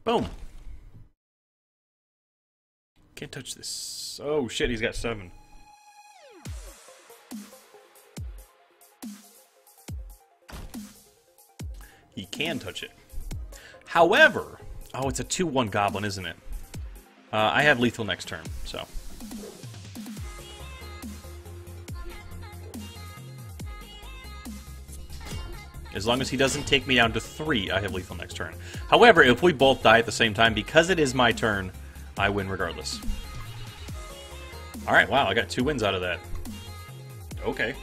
Boom. Can't touch this. Oh shit, he's got 7. He can touch it. However, oh, it's a 2/1 goblin, isn't it? I have lethal next turn, so. As long as he doesn't take me down to 3, I have lethal next turn. However, if we both die at the same time, because it is my turn, I win regardless. Alright, wow, I got 2 wins out of that. Okay.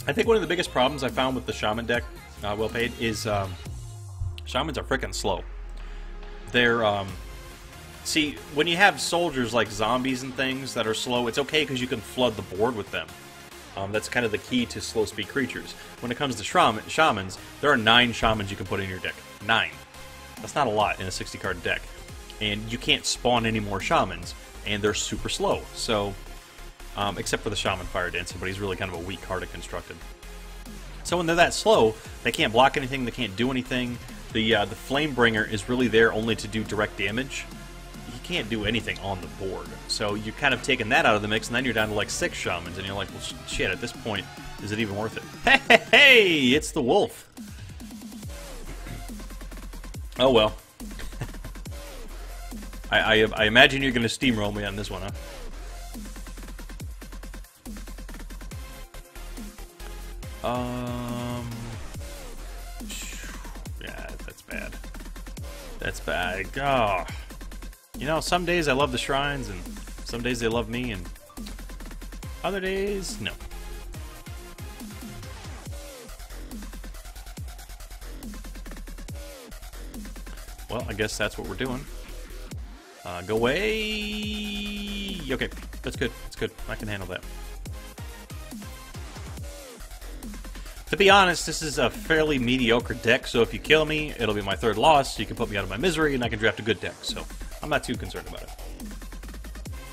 I think one of the biggest problems I found with the Shaman deck, well paid, is Shamans are freaking slow. They're, see, when you have soldiers like zombies and things that are slow, it's okay because you can flood the board with them. That's kind of the key to slow speed creatures. When it comes to Shamans, there are 9 Shamans you can put in your deck. 9. That's not a lot in a 60-card deck. And you can't spawn any more Shamans, and they're super slow. So, except for the Shaman Fire Dancer, but he's really kind of a weak card constructed. So when they're that slow, they can't block anything, they can't do anything. The Flamebringer is really there only to do direct damage. He can't do anything on the board. So you're kind of taking that out of the mix, and then you're down to like 6 Shamans, and you're like, well, shit, at this point, is it even worth it? Hey, hey, it's the wolf. Oh, well. I imagine you're going to steamroll me on this one, huh? Yeah, that's bad. That's bad. Oh. You know, some days I love the shrines, and some days they love me, and other days, no. Well, I guess that's what we're doing. Go away! Okay, that's good. That's good. I can handle that. To be honest, this is a fairly mediocre deck, so if you kill me, it'll be my 3rd loss, so you can put me out of my misery, and I can draft a good deck, so I'm not too concerned about it.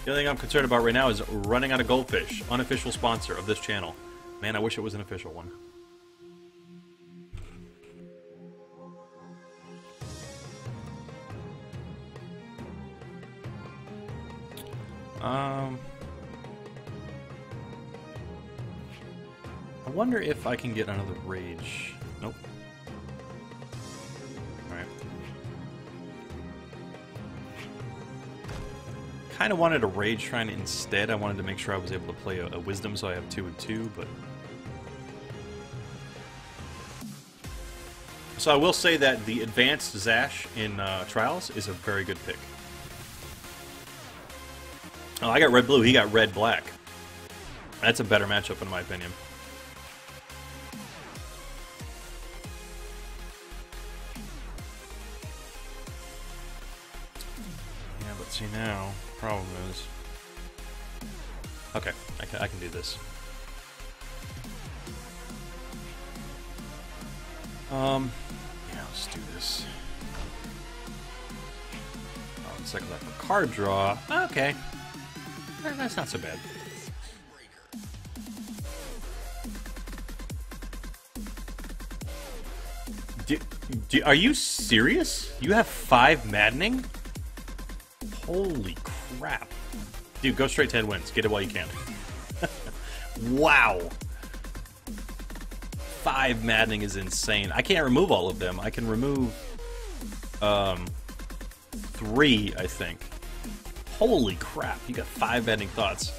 The only thing I'm concerned about right now is running out of goldfish, unofficial sponsor of this channel. Man, I wish it was an official one. I wonder if I can get another rage. Nope. Alright. Kind of wanted a rage shrine instead. I wanted to make sure I was able to play a wisdom, so I have 2 and 2, but... So I will say that the advanced Zash in Trials is a very good pick. Oh, I got red-blue, he got red-black. That's a better matchup in my opinion. Yeah, but see now, problem is... Okay, I can do this. Yeah, let's do this. Oh, cycle that for card draw. Okay. That's not so bad. Are you serious? You have 5 maddening? Holy crap. Dude, go straight 10 wins. Get it while you can. Wow. 5 maddening is insane. I can't remove all of them. I can remove 3, I think. Holy crap, you got 5 maddening thoughts.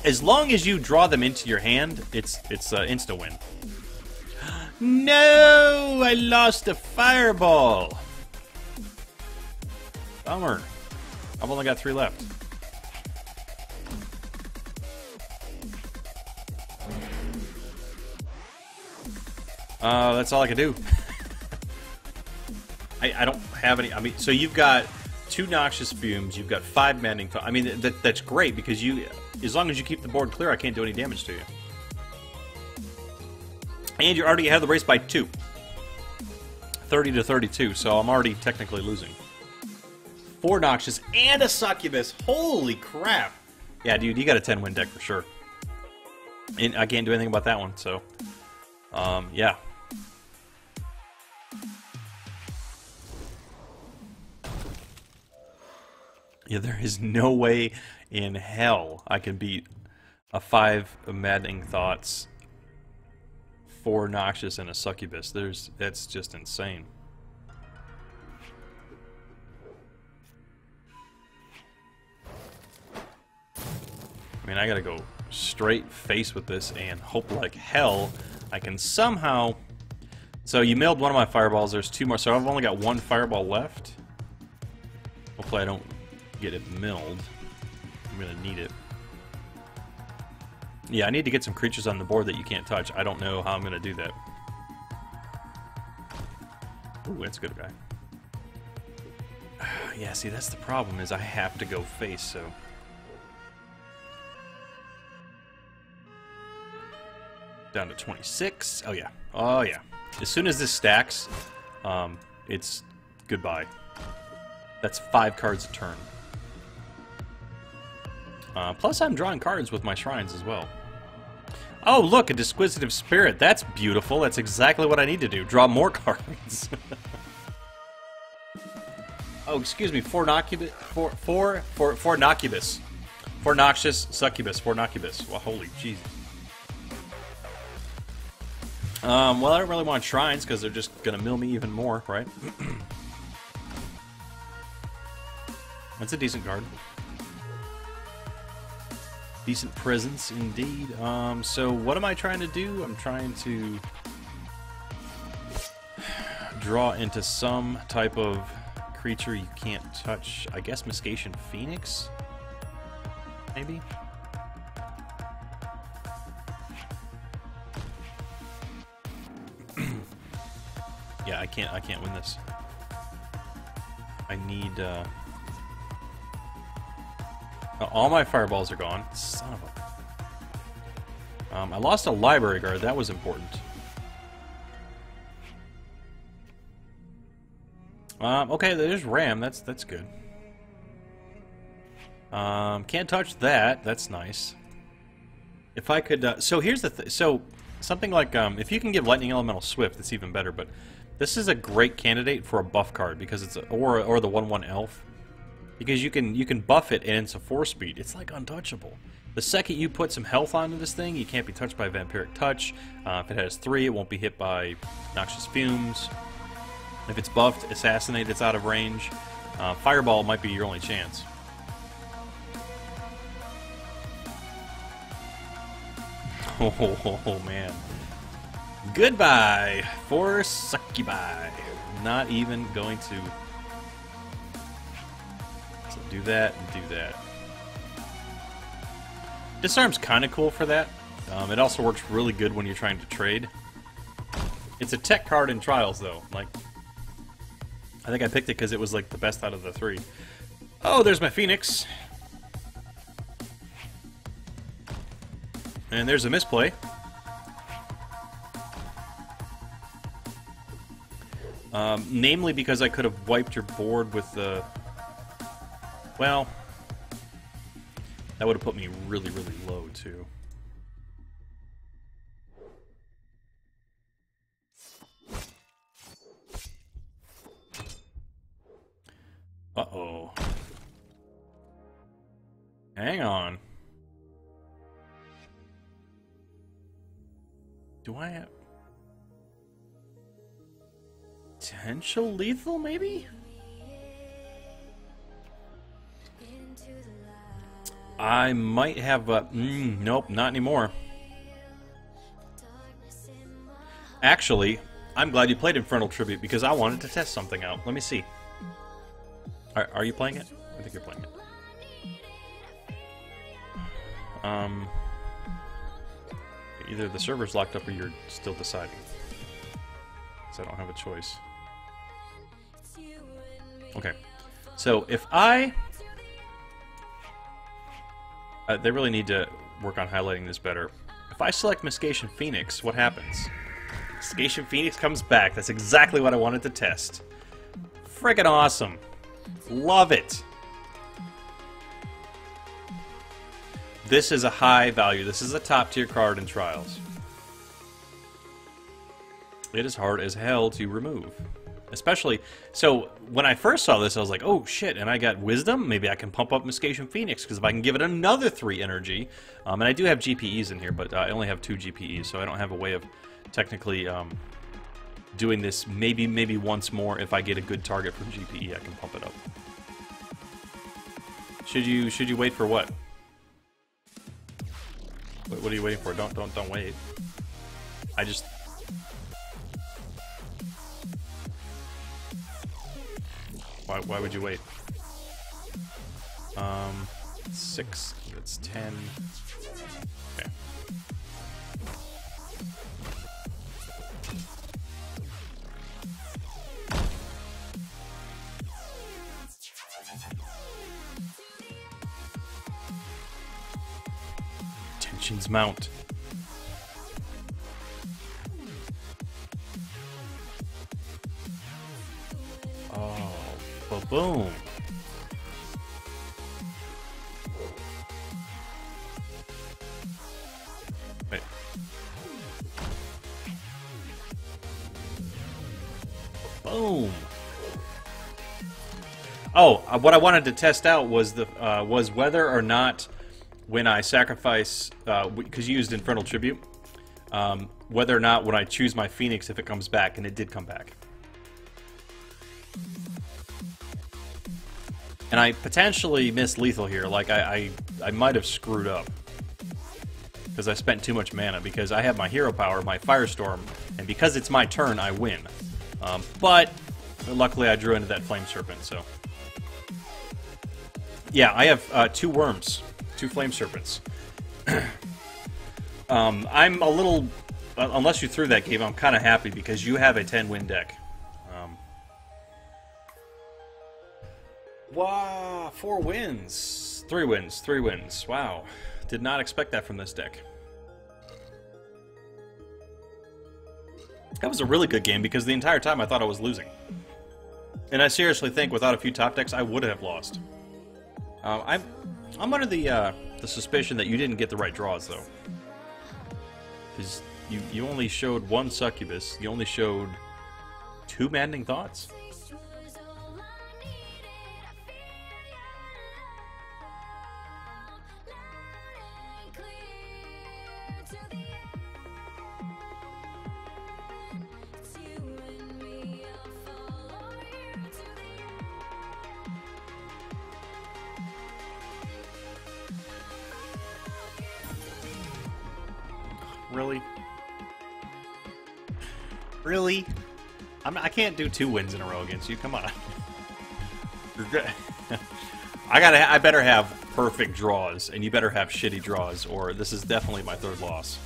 As long as you draw them into your hand, it's insta-win. No! I lost a fireball! Bummer. I've only got 3 left. That's all I can do. I don't have any... I mean, so you've got 2 Noxious Fumes, you've got 5 maddening... I mean, that's great, because you... As long as you keep the board clear, I can't do any damage to you. And you're already ahead of the race by 2. 30 to 32, so I'm already technically losing. 4 Noxious and a Succubus. Holy crap. Yeah, dude, you got a 10-win deck for sure. And I can't do anything about that one, so... yeah. Yeah, there is no way in hell I can beat a 5 Maddening Thoughts, 4 Noxious, and a Succubus. That's just insane. I mean, I gotta go straight face with this and hope like hell I can somehow... So you milled one of my fireballs, there's 2 more, so I've only got 1 fireball left. Hopefully I don't get it milled. I'm gonna need it. Yeah, I need to get some creatures on the board that you can't touch. I don't know how I'm gonna do that. Ooh, that's a good guy. Yeah, see, that's the problem, is I have to go face, so... Down to 26. Oh, yeah. Oh, yeah. As soon as this stacks, it's goodbye. That's 5 cards a turn. Plus, I'm drawing cards with my shrines as well. Oh, look, a Disquisitive Spirit. That's beautiful. That's exactly what I need to do. Draw more cards. Oh, excuse me. 4 Nocubus. 4 Nocubus. 4 Noxious, Succubus. 4 Nocubus. Well, holy Jesus. Well, I don't really want shrines because they're just gonna mill me even more, right? That's a decent card. Decent presence, indeed. So what am I trying to do? I'm trying to draw into some type of creature you can't touch. I guess Muscation Phoenix? Maybe? Yeah, I can't win this. I need, all my fireballs are gone. Son of a... I lost a library guard. That was important. Okay, there's Ram. That's good. Can't touch that. That's nice. If I could... so here's the so something like... if you can give Lightning Elemental Swift, it's even better, but this is a great candidate for a buff card because it's a, or the 1/1 elf. Because you can buff it and it's a 4-speed. It's like untouchable. The second you put some health onto this thing, you can't be touched by Vampiric Touch. If it has 3, it won't be hit by Noxious Fumes. If it's buffed, Assassinate, it's out of range. Fireball might be your only chance. Oh man. Goodbye for Succubi. Not even going to... So do that and do that. Disarm's kind of cool for that. It also works really good when you're trying to trade. It's a tech card in Trials, though. Like, I think I picked it because it was like the best out of the 3. Oh, there's my Phoenix. And there's a misplay. Namely because I could have wiped your board with the... Well, that would have put me really, really low, too. Uh-oh. Hang on. Do I have... Potential lethal, maybe? I might have a... nope, not anymore. Actually, I'm glad you played Infernal Tribute because I wanted to test something out. Let me see. Are you playing it? I think you're playing it. Either the server's locked up or you're still deciding. So I don't have a choice. Okay. So if I... they really need to work on highlighting this better. If I select Muscation Phoenix, what happens? Muscation Phoenix comes back. That's exactly what I wanted to test. Friggin' awesome. Love it. This is a high value. This is a top tier card in Trials. It is hard as hell to remove. Especially, so when I first saw this, I was like, oh shit, and I got Wisdom? Maybe I can pump up Muscation Phoenix, because if I can give it another 3 energy, and I do have GPEs in here, but I only have 2 GPEs, so I don't have a way of technically doing this maybe once more. If I get a good target for GPE, I can pump it up. Should you wait for what? What are you waiting for? Don't wait. I just... Why would you wait? 6, that's 10. Okay. Tensions mount. Oh, ba-boom. Wait. Boom. Oh, what I wanted to test out was was whether or not when I sacrifice, because you used Infernal Tribute, whether or not when I choose my Phoenix, if it comes back, and it did come back. And I potentially missed lethal here, like I might have screwed up. Because I spent too much mana, because I have my hero power, my Firestorm, and because it's my turn, I win. But luckily I drew into that Flame Serpent, so... Yeah, I have 2 worms. 2 Flame Serpents. I'm a little... unless you threw that game, I'm kind of happy because you have a 10-win deck. Wow, 4 wins. 3 wins. 3 wins. Wow. Did not expect that from this deck. That was a really good game because the entire time I thought I was losing. And I seriously think without a few top decks, I would have lost. I'm under the suspicion that you didn't get the right draws, though. Because you only showed 1 Succubus. You only showed 2 Maddening Thoughts. Really? Really? I can't do 2 wins in a row against you. Come on. I better have perfect draws, and you better have shitty draws, or this is definitely my 3rd loss.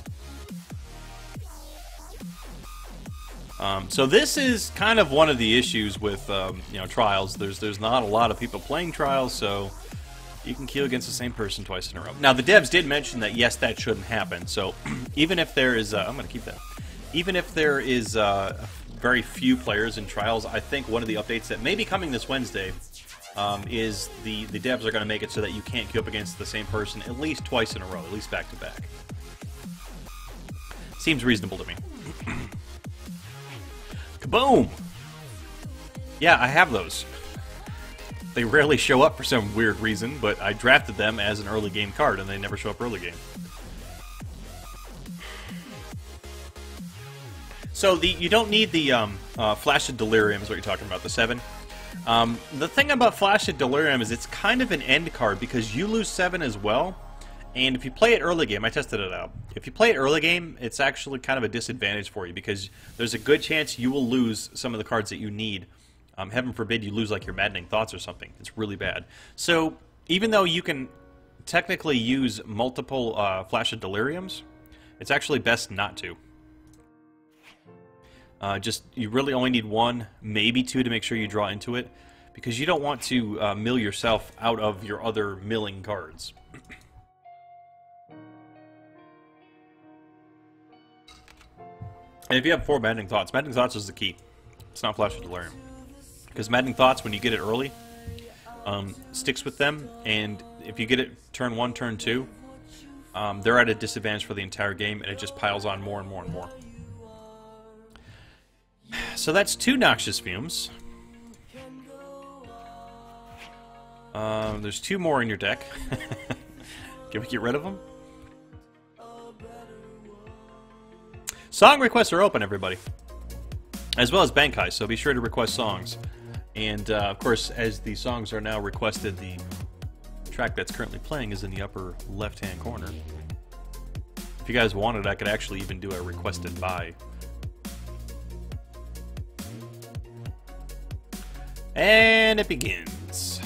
So this is kind of one of the issues with you know, Trials. There's not a lot of people playing Trials, so you can queue against the same person twice in a row. Now, the devs did mention that, yes, that shouldn't happen. So, even if there is... I'm going to keep that. Even if there is very few players in Trials, I think one of the updates that may be coming this Wednesday is the devs are going to make it so that you can't queue up against the same person at least twice in a row, at least back-to-back. Seems reasonable to me. Kaboom! Yeah, I have those. They rarely show up for some weird reason, but I drafted them as an early game card, and they never show up early game. So you don't need the Flash of Delirium is what you're talking about, the 7. The thing about Flash of Delirium is it's kind of an end card because you lose 7 as well, and if you play it early game, I tested it out. If you play it early game, it's actually kind of a disadvantage for you because there's a good chance you will lose some of the cards that you need. Heaven forbid you lose like your Maddening Thoughts or something. It's really bad. So even though you can technically use multiple Flash of Deliriums, it's actually best not to. You really only need 1, maybe 2 to make sure you draw into it, because you don't want to mill yourself out of your other milling cards. And if you have 4 Maddening Thoughts is the key. It's not Flash of Delirium. Because Maddening Thoughts, when you get it early, sticks with them, and if you get it turn 1, turn 2, they're at a disadvantage for the entire game, and it just piles on more and more and more. So that's 2 Noxious Fumes. There's 2 more in your deck. Can we get rid of them? Song requests are open, everybody. As well as Bankai, so be sure to request songs. And, of course, as the songs are now requested, the track that's currently playing is in the upper left-hand corner. If you guys wanted, I could actually even do a requested by. And it begins.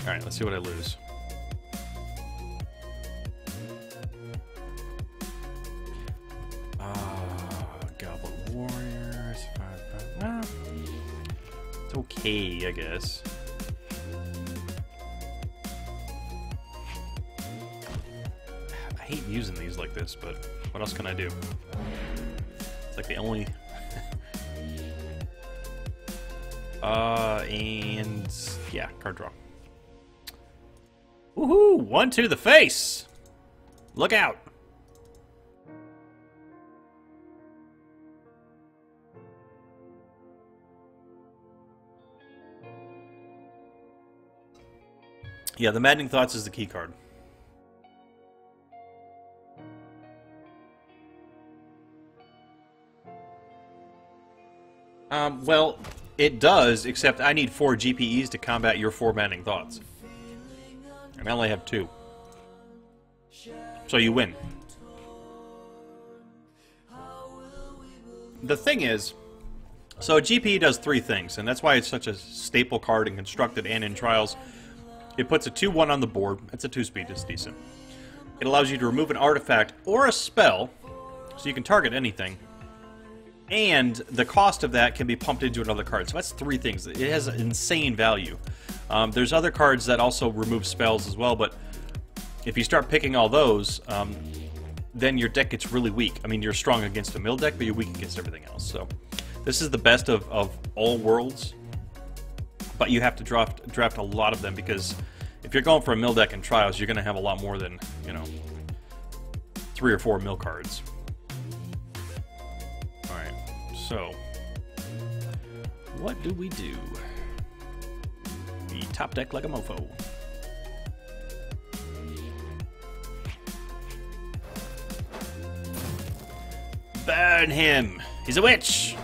Alright, let's see what I lose. Goblin Warriors. 5, 5. Well, it's okay, I guess. I hate using these like this, but what else can I do? It's like the only... and... yeah, card draw. Woohoo! 1 to the face! Look out! Yeah, the Maddening Thoughts is the key card. Well, it does, except I need 4 GPEs to combat your 4 Maddening Thoughts. And I only have 2. So you win. The thing is, so a GPE does 3 things, and that's why it's such a staple card in Constructed and in Trials. It puts a 2/1 on the board. That's a 2-speed, it's decent. It allows you to remove an artifact or a spell, so you can target anything. And the cost of that can be pumped into another card. So that's 3 things. It has an insane value. There's other cards that also remove spells as well, but if you start picking all those, then your deck gets really weak. I mean, you're strong against a mill deck, but you're weak against everything else. So this is the best of all worlds, but you have to draft a lot of them, because if you're going for a mill deck in Trials, you're going to have a lot more than, you know, 3 or 4 mill cards. Alright, so what do? We top deck like a mofo. Burn him! He's a witch!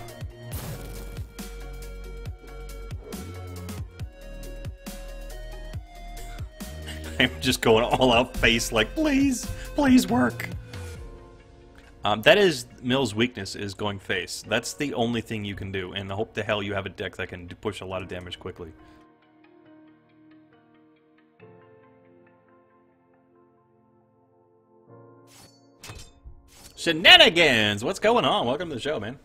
I'm just going all out face like, please, please work. That is Mill's weakness, is going face. That's the only thing you can do, and I hope the hell you have a deck that can push a lot of damage quickly. Shenanigans! What's going on? Welcome to the show, man.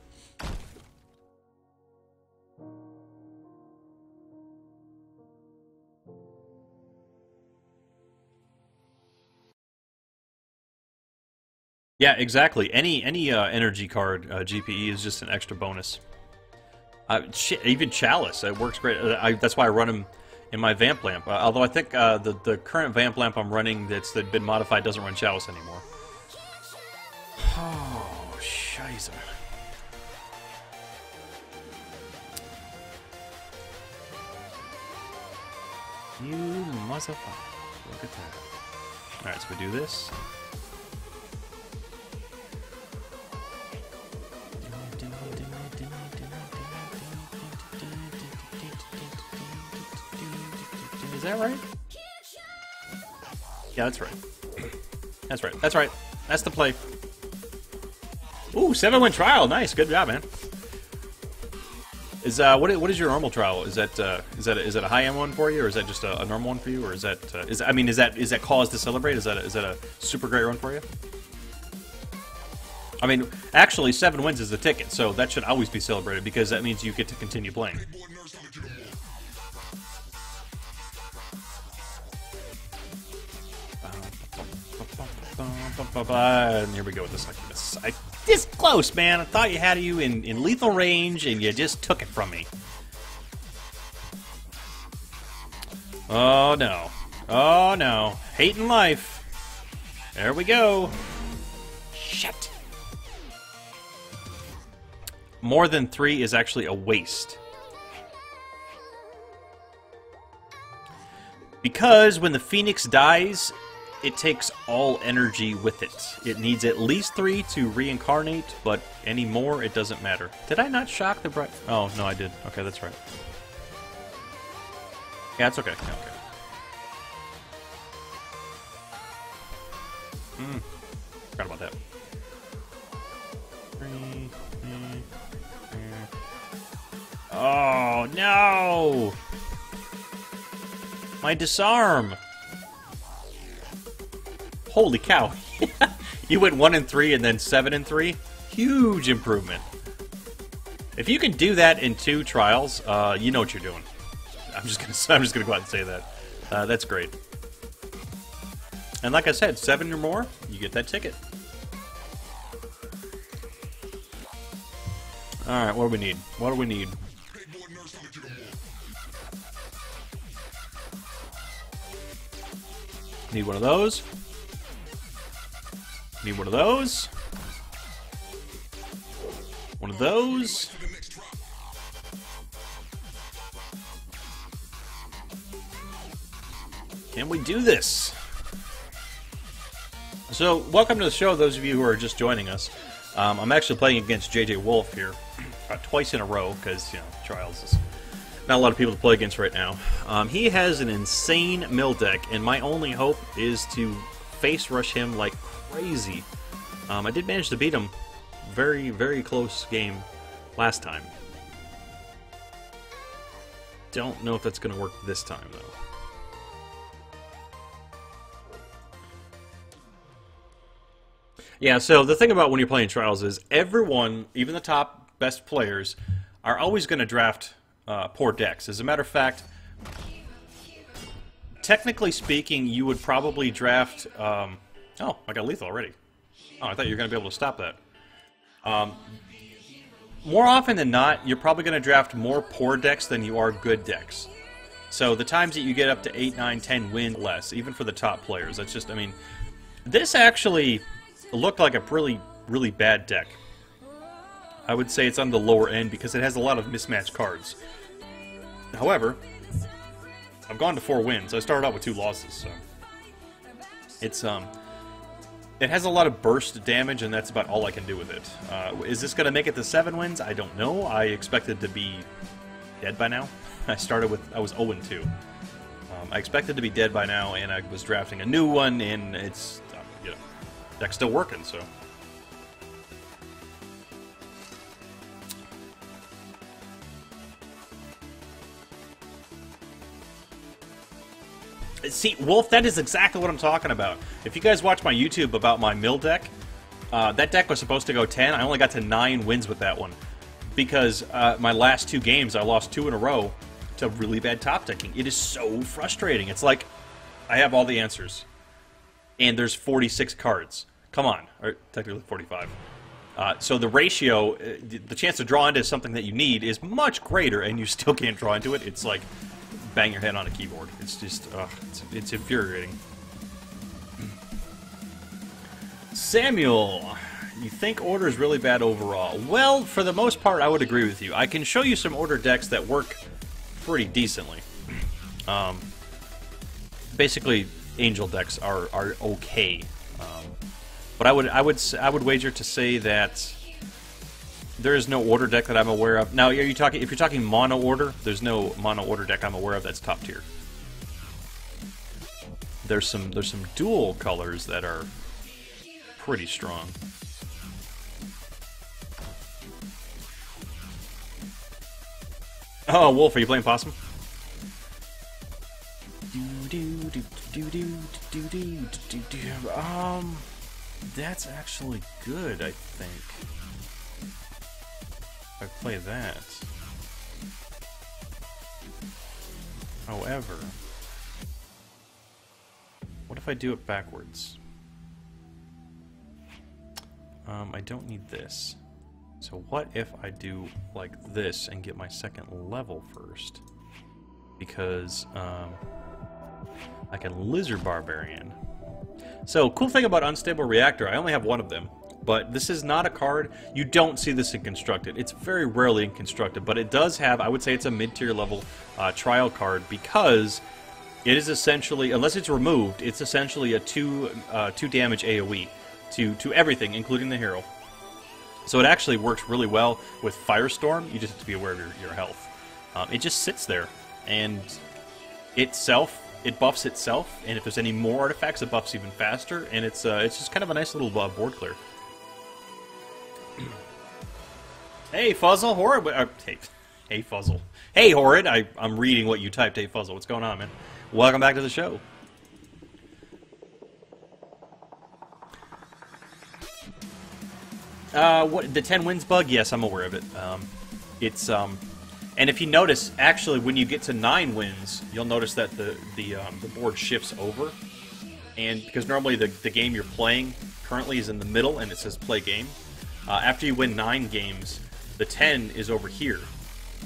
Yeah, exactly. Any energy card GPE is just an extra bonus. Even Chalice, it works great. That's why I run him in my Vamp Lamp. Although I think the current Vamp Lamp I'm running that's been modified doesn't run Chalice anymore. Oh, scheiße. You motherfucker. Look at that. Alright, so we do this. Is that right? Yeah, that's right. That's right. That's right. That's the play. Ooh, 7-win trial. Nice. Good job, man. Is what is your normal trial? Is that a high end one for you, or is that just a normal one for you, or is that is that cause to celebrate? Is that a super great run for you? I mean, actually, 7 wins is the ticket, so that should always be celebrated, because that means you get to continue playing. And here we go with the Succubus. This close, man. I thought you had you in lethal range, and you just took it from me. Oh no. Oh no. Hating life. There we go. Shit. More than 3 is actually a waste. Because when the Phoenix dies, it takes all energy with it. It needs at least 3 to reincarnate, but any more, it doesn't matter. Did I not shock the bright? Oh, no, I did. Okay, that's right. Yeah, it's okay. Yeah, okay. Forgot about that. Oh, no! My disarm! Holy cow. You went 1 and 3 and then 7 and 3? Huge improvement. If you can do that in 2 trials, you know what you're doing. I'm just gonna go out and say that. That's great. And like I said, 7 or more, you get that ticket. Alright, what do we need? What do we need? Need one of those. Need one of those. One of those. Can we do this? So, welcome to the show, those of you who are just joining us. I'm actually playing against JJ Wolf here, twice in a row, because, you know, Trials is not a lot of people to play against right now. He has an insane mill deck, and my only hope is to face rush him like crazy. I did manage to beat him. Very, very close game last time. Don't know if that's going to work this time, though. Yeah, so the thing about when you're playing Trials is everyone, even the top best players, are always going to draft poor decks. As a matter of fact, technically speaking, you would probably draft... oh, I got lethal already. Oh, I thought you were going to be able to stop that. More often than not, you're probably going to draft more poor decks than you are good decks. So the times that you get up to 8, 9, 10 win less, even for the top players, that's just, I mean... This actually looked like a really, really bad deck. I would say it's on the lower end because it has a lot of mismatched cards. However, I've gone to 4 wins. I started out with 2 losses, so... It's, it has a lot of burst damage, and that's about all I can do with it. Is this going to make it to 7 wins? I don't know. I expected to be dead by now. I was 0-2. I expected to be dead by now, and I was drafting a new one, and it's, you know, deck's still working, so... See, Wolf, that is exactly what I'm talking about. If you guys watch my YouTube about my mill deck, that deck was supposed to go 10. I only got to 9 wins with that one. Because my last 2 games, I lost 2 in a row to really bad top decking. It is so frustrating. It's like, I have all the answers. And there's 46 cards. Come on. Or technically 45. So the ratio, the chance to draw into something that you need is much greater, and you still can't draw into it. It's like... bang your head on a keyboard. It's just, it's infuriating. Samuel, you think Order is really bad overall? Well, for the most part, I would agree with you. I can show you some Order decks that work pretty decently. Basically, Angel decks are okay. But I would wager to say that there is no Order deck that I'm aware of. Now, if you're talking mono Order, there's no mono Order deck I'm aware of that's top tier. There's some dual colors that are pretty strong. Oh, Wolf, are you playing Possum? That's actually good, I think. If I play that. However, what if I do it backwards? I don't need this. So what if I do like this and get my second level first? Because Like a Lizard Barbarian. So, cool thing about Unstable Reactor, I only have one of them. But this is not a card, you don't see this in Constructed. It's very rarely in Constructed, but it does have, I would say it's a mid-tier level trial card because it is essentially, unless it's removed, it's essentially a 2 damage AoE to everything, including the hero. So it actually works really well with Firestorm, you just have to be aware of your health. It just sits there, and it buffs itself, and if there's any more artifacts, it buffs even faster, and it's just kind of a nice little board clear. Hey, Fuzzle, Horrid. Hey, Fuzzle. Hey, Horrid. I'm reading what you typed. Hey, Fuzzle. What's going on, man? Welcome back to the show. What the 10 wins bug? Yes, I'm aware of it. And if you notice, actually, when you get to 9 wins, you'll notice that the board shifts over, and because normally the game you're playing currently is in the middle and it says play game. After you win 9 games, the 10 is over here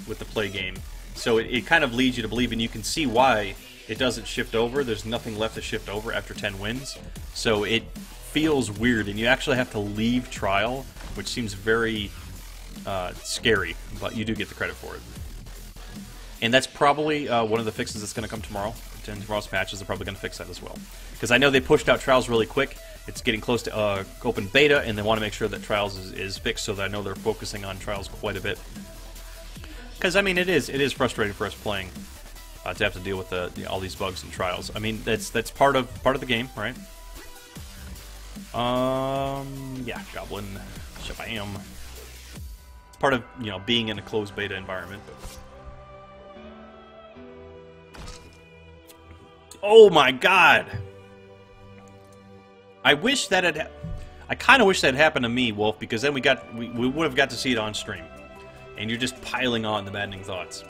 with the play game. So it kind of leads you to believe, and you can see why it doesn't shift over. There's nothing left to shift over after 10 wins. So it feels weird, and you actually have to leave trial, which seems very scary, but you do get the credit for it. And that's probably one of the fixes that's going to come tomorrow. Tomorrow's patches are probably going to fix that as well. Because I know they pushed out trials really quick. It's getting close to open beta, and they want to make sure that trials is fixed, so that I know they're focusing on trials quite a bit. Because I mean, it is frustrating for us playing to have to deal with all these bugs and trials. I mean, that's part of the game, right? Yeah, Goblin, Shabam. It's part of being in a closed beta environment. But... Oh my God! I wish that I kind of wish that had happened to me, Wolf, because then we would have got to see it on stream. And you're just piling on the maddening thoughts.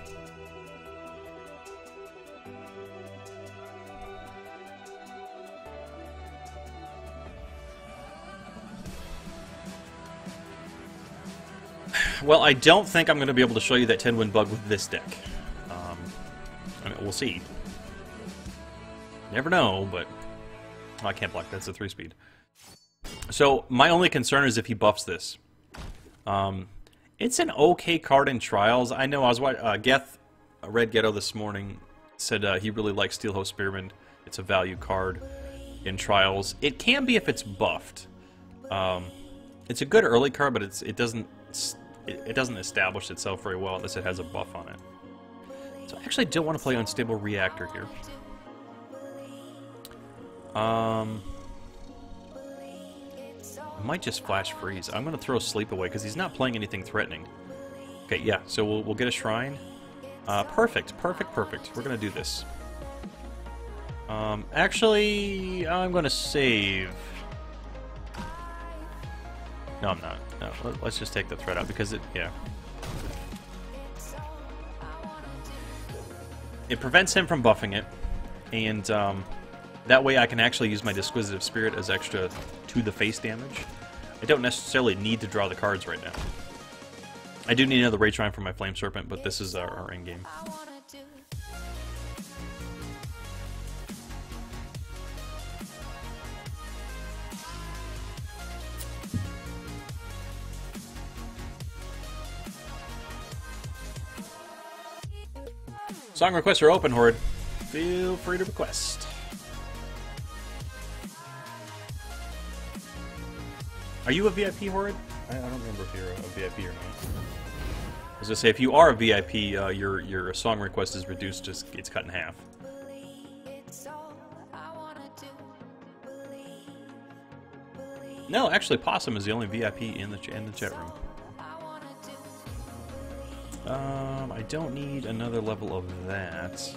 Well, I don't think I'm going to be able to show you that 10-win bug with this deck. I mean, we'll see. Never know, but... Oh, I can't block that. It's a 3-speed. So, my only concern is if he buffs this. It's an okay card in Trials. I know I was watching... Geth, Red Ghetto this morning, said he really likes Steelhouse Spearman. It's a value card in Trials. It can be if it's buffed. It's a good early card, but it doesn't establish itself very well unless it has a buff on it. So I actually don't want to play Unstable Reactor here. I might just Flash Freeze. I'm going to throw Sleep away because he's not playing anything threatening. Okay, yeah, so we'll get a Shrine. Perfect. We're going to do this. Actually, I'm going to save... No, I'm not. No, let's just take the threat out because yeah. It prevents him from buffing it, and that way I can actually use my Disquisitive Spirit as extra to the face damage. I don't necessarily need to draw the cards right now. I do need another Rage Shrine for my Flame Serpent, but this is our end game. Song requests are open, Horde. Feel free to request. Are you a VIP, Horde? I don't remember if you're a VIP or not. I was gonna say, if you are a VIP, your song request is reduced, it's cut in half. No, actually, Possum is the only VIP in the chat room. I don't need another level of that.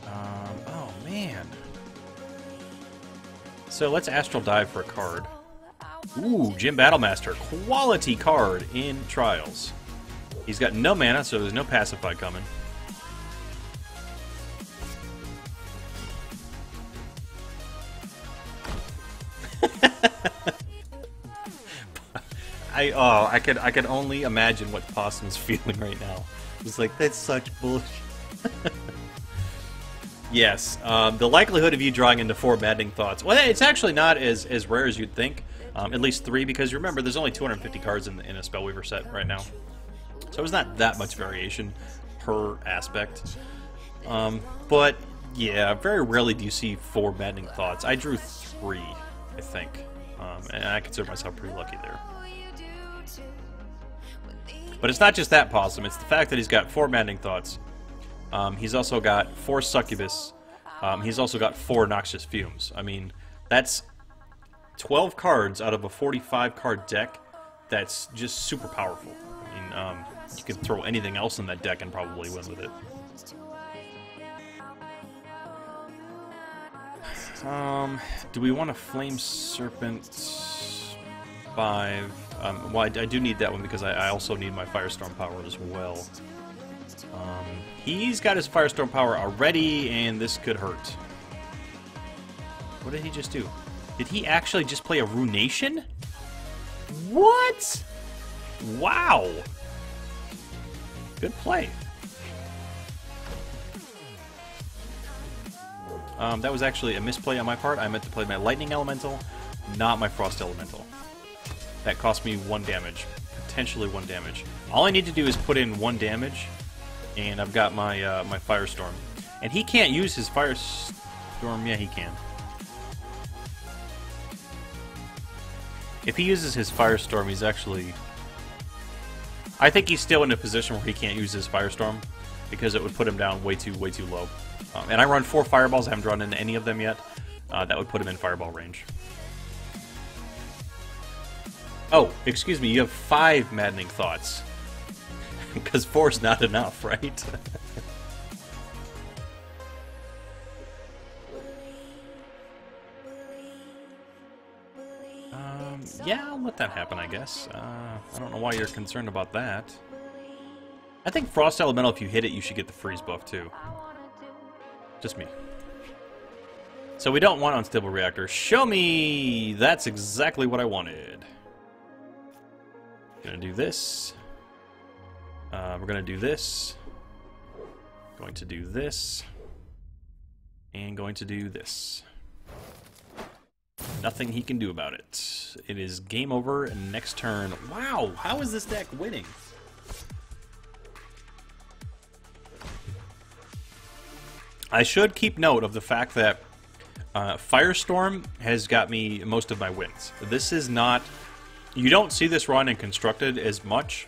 Oh, man. So let's Astral Dive for a card. Ooh, Jim Battlemaster. Quality card in Trials. He's got no mana, so there's no Pacify coming. I could only imagine what Possum's feeling right now. It's like, that's such bullshit. Yes, the likelihood of you drawing into 4 Maddening Thoughts, well, it's actually not as rare as you'd think. At least 3, because remember, there's only 250 cards in a Spellweaver set right now. So it's not that much variation per aspect. But, yeah, very rarely do you see 4 Maddening Thoughts. I drew 3, I think. And I consider myself pretty lucky there. But it's not just that possum, it's the fact that he's got 4 Maddening Thoughts. He's also got 4 Succubus. He's also got 4 Noxious Fumes. I mean, that's 12 cards out of a 45-card deck that's just super powerful. I mean, you can throw anything else in that deck and probably win with it. Do we want a Flame Serpent 5? Well, I do need that one because I also need my Firestorm power as well. He's got his Firestorm power already, and this could hurt. What did he just do? Did he actually just play a Runation? What? Wow. Good play. That was actually a misplay on my part. I meant to play my Lightning Elemental, not my Frost Elemental. That cost me 1 damage. Potentially 1 damage. All I need to do is put in 1 damage, and I've got my my Firestorm. And he can't use his Firestorm. Yeah, he can. If he uses his Firestorm, he's actually... I think he's still in a position where he can't use his Firestorm, because it would put him down way too low. And I run 4 Fireballs. I haven't drawn into any of them yet. That would put him in Fireball range. Oh, excuse me, you have 5 Maddening Thoughts. Because 4's not enough, right? Yeah, I'll let that happen, I guess. I don't know why you're concerned about that. I think Frost Elemental, if you hit it, you should get the freeze buff, too. Just me. So we don't want Unstable Reactor. Show me! That's exactly what I wanted. Gonna do this. We're gonna do this. Going to do this. And going to do this. Nothing he can do about it. It is game over and next turn. Wow! How is this deck winning? I should keep note of the fact that Firestorm has got me most of my wins. This is not... You don't see this run in Constructed as much,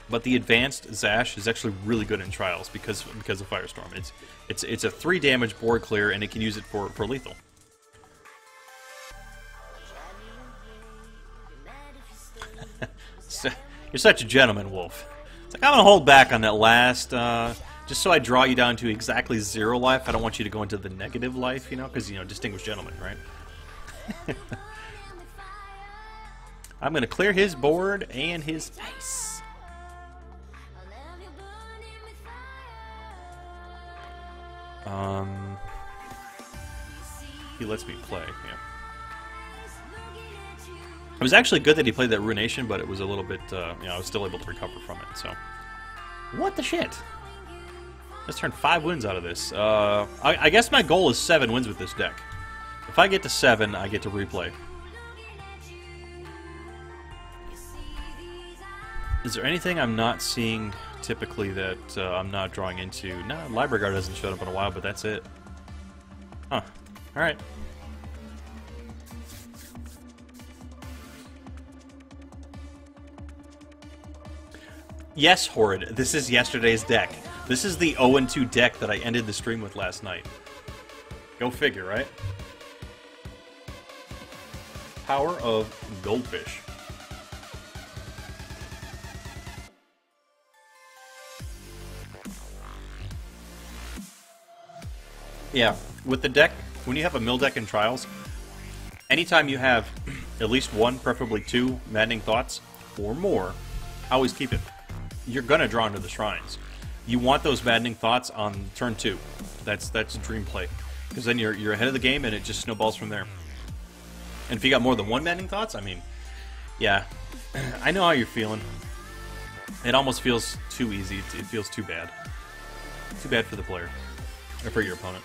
but the Advanced Zash is actually really good in Trials because of Firestorm. It's a 3 damage board clear, and it can use it for lethal. You're such a gentleman, Wolf. It's like, I'm going to hold back on that last... just so I draw you down to exactly 0 life. I don't want you to go into the negative life, you know, because, you know, distinguished gentleman, right? I'm going to clear his board and his face. He lets me play, yeah. It was actually good that he played that Ruination, but it was a little bit, you know, I was still able to recover from it, so... What the shit? Let's turn 5 wins out of this. I guess my goal is 7 wins with this deck. If I get to 7, I get to replay. Is there anything I'm not seeing typically that I'm not drawing into? No, Library Guard hasn't showed up in a while, but that's it. Huh. Alright. Yes, Horrid. This is yesterday's deck. This is the 0-2 deck that I ended the stream with last night. Go figure, right? Power of Goldfish. Yeah, with the deck, when you have a mill deck in Trials, anytime you have at least 1, preferably 2, Maddening Thoughts, or more, always keep it. You're gonna draw into the Shrines. You want those Maddening Thoughts on turn 2. That's a dream play. Because then you're ahead of the game and it just snowballs from there. And if you got more than 1 Maddening Thoughts, I mean, yeah. I know how you're feeling. It almost feels too easy. It feels too bad. Too bad for the player. or for your opponent.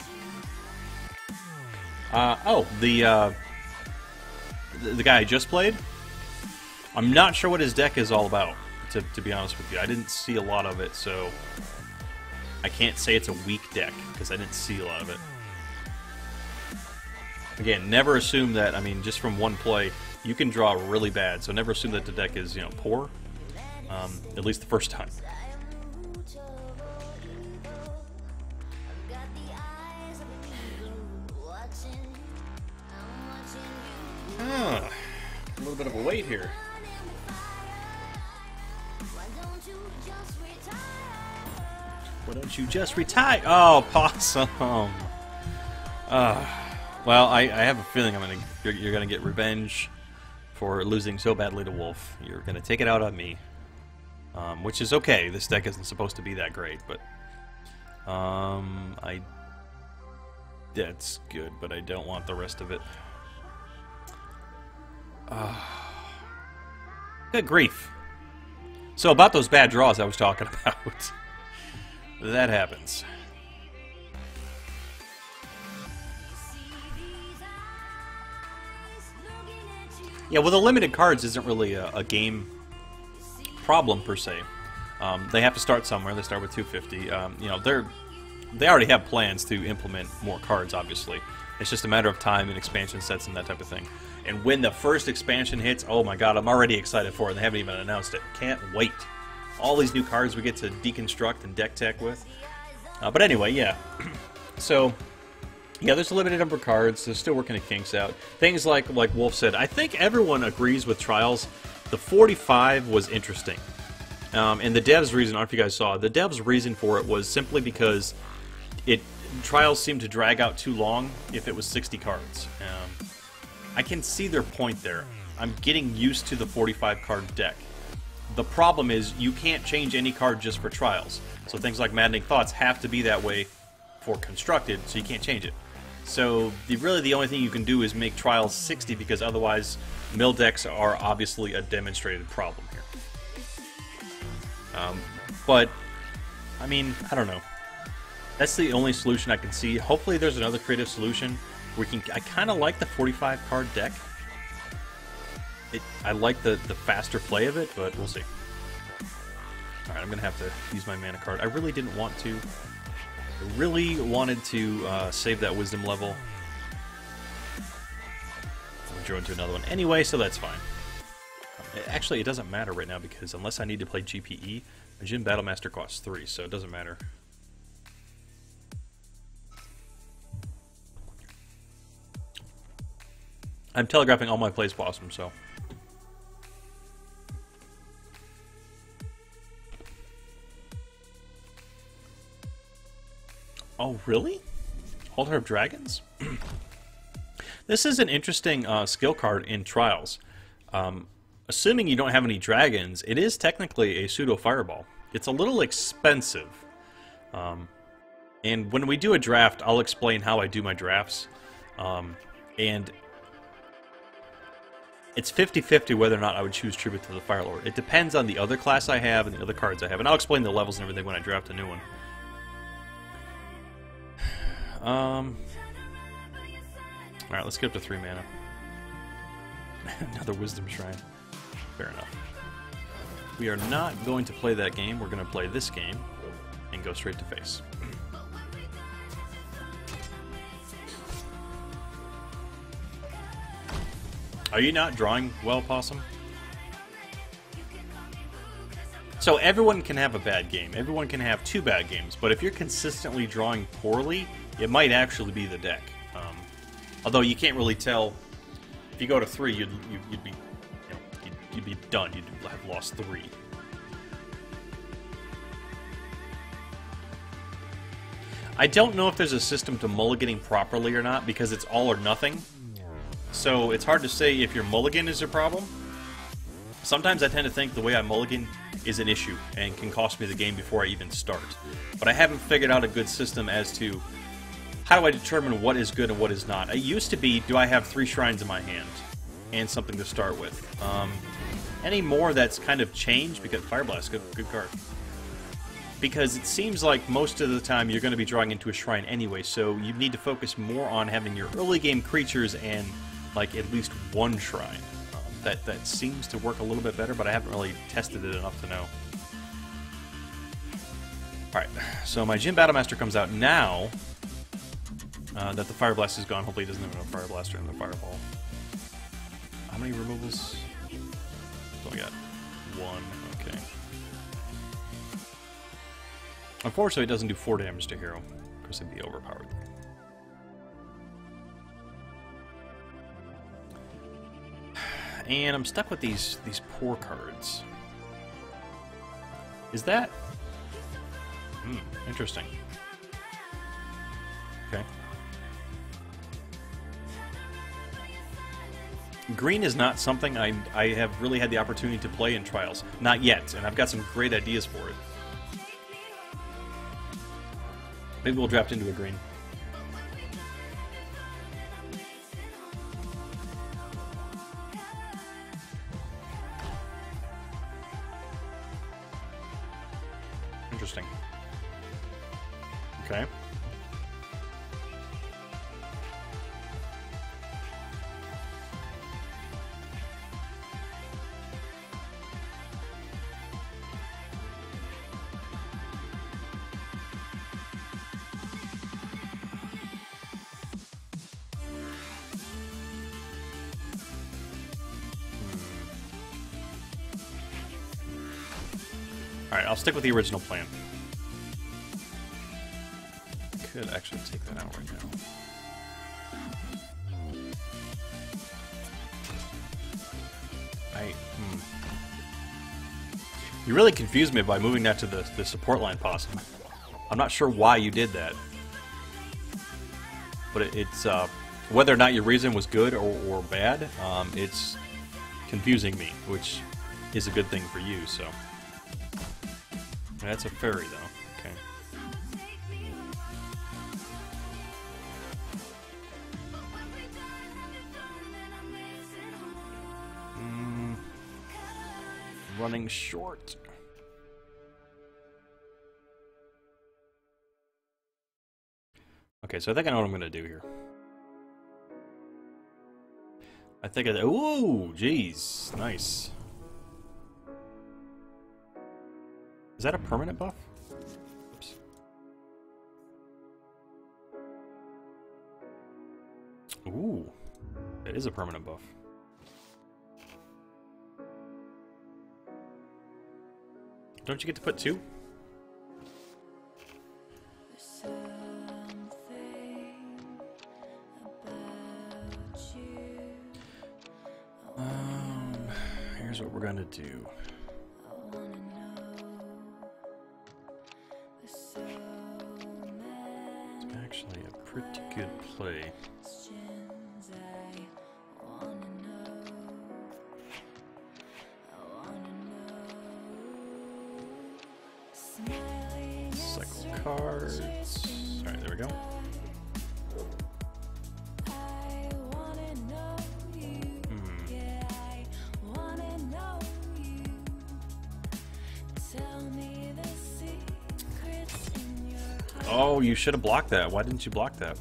Oh, the guy I just played. I'm not sure what his deck is all about, to be honest with you. I didn't see a lot of it, so I can't say it's a weak deck, because I didn't see a lot of it. Again, never assume that, I mean, just from one play, you can draw really bad, so never assume that the deck is, you know, poor, at least the first time. A little bit of a wait here. Why don't you just retire? Oh, Possum. Well, I have a feeling you're gonna get revenge for losing so badly to Wolf. You're gonna take it out on me, which is okay. This deck isn't supposed to be that great, but that's good. But I don't want the rest of it. Good grief. So about those bad draws I was talking about. That happens. Yeah, well, the limited cards isn't really a game problem per se. They have to start somewhere. They start with 250. You know, they already have plans to implement more cards. Obviously, it's just a matter of time and expansion sets and that type of thing. And when the first expansion hits, oh my god, I'm already excited for it, and they haven't even announced it. Can't wait. All these new cards we get to deconstruct and deck tech with. But anyway, yeah. So, yeah, there's a limited number of cards. They're still working the kinks out. Things like Wolf said, I think everyone agrees with Trials. The 45 was interesting. And the devs' reason, I don't know if you guys saw, the devs' reason for it was simply because Trials seemed to drag out too long if it was 60 cards. I can see their point there. I'm getting used to the 45 card deck. The problem is you can't change any card just for Trials. So things like Maddening Thoughts have to be that way for Constructed, so you can't change it. So really the only thing you can do is make Trials 60, because otherwise mill decks are obviously a demonstrated problem here. But, I mean, I don't know. That's the only solution I can see. Hopefully there's another creative solution. I kind of like the 45 card deck. I like the faster play of it, but we'll see. Alright, I'm going to have to use my mana card. I really didn't want to. I really wanted to save that wisdom level. I drew into another one anyway, so that's fine. Actually, it doesn't matter right now, because unless I need to play GPE, my Gym Battlemaster costs 3, so it doesn't matter. I'm telegraphing all my plays, Possum, so. Oh, really? Altar of Dragons? This is an interesting skill card in Trials. Assuming you don't have any dragons, it is technically a pseudo fireball. It's a little expensive. And when we do a draft, I'll explain how I do my drafts. And it's 50-50 whether or not I would choose Tribute to the Fire Lord. It depends on the other class I have and the other cards I have. And I'll explain the levels and everything when I draft a new one. Alright, let's get up to 3 mana. Another Wisdom Shrine. Fair enough. We are not going to play that game. We're going to play this game and go straight to face. Are you not drawing well, Possum? So everyone can have a bad game. Everyone can have 2 bad games. But if you're consistently drawing poorly, it might actually be the deck. Although you can't really tell. If you go to 3, you'd be, you'd be done. You'd have lost 3. I don't know if there's a system to mulliganing properly or not, because it's all or nothing. So it's hard to say if your mulligan is your problem. Sometimes I tend to think the way I mulligan is an issue and can cost me the game before I even start. But I haven't figured out a good system as to how do I determine what is good and what is not. It used to be, do I have 3 shrines in my hand and something to start with. Anymore, that's kind of changed because Fire Blast, good card. because it seems like most of the time you're going to be drawing into a shrine anyway, so you need to focus more on having your early game creatures and like at least one shrine. That seems to work a little bit better, but I haven't really tested it enough to know. Alright, so my Jin Battlemaster comes out now that the Fire Blast is gone. Hopefully he doesn't have no Fire Blaster and no Fireball. How many removals? So we got one, okay. Unfortunately, it doesn't do 4 damage to hero, because it'd be overpowered. And I'm stuck with these poor cards. Is that... interesting. Okay. Green is not something I have really had the opportunity to play in Trials. Not yet, and I've got some great ideas for it. Maybe we'll draft into a green. Interesting. Okay. Alright, I'll stick with the original plan. Could actually take that out right now. You really confused me by moving that to the support line, Possum. I'm not sure why you did that. But it's, whether or not your reason was good or bad, it's confusing me, which is a good thing for you, so. That's a fairy, though. Okay. Running short. Okay, so I think I know what I'm going to do here. I think I... Ooh, jeez. Nice. Is that a permanent buff? Oops. Ooh. That is a permanent buff. Don't you get to put 2? Here's what we're gonna do. It's actually a pretty good play. Cycle cards. Alright, there we go. Oh, you should have blocked that. Why didn't you block that?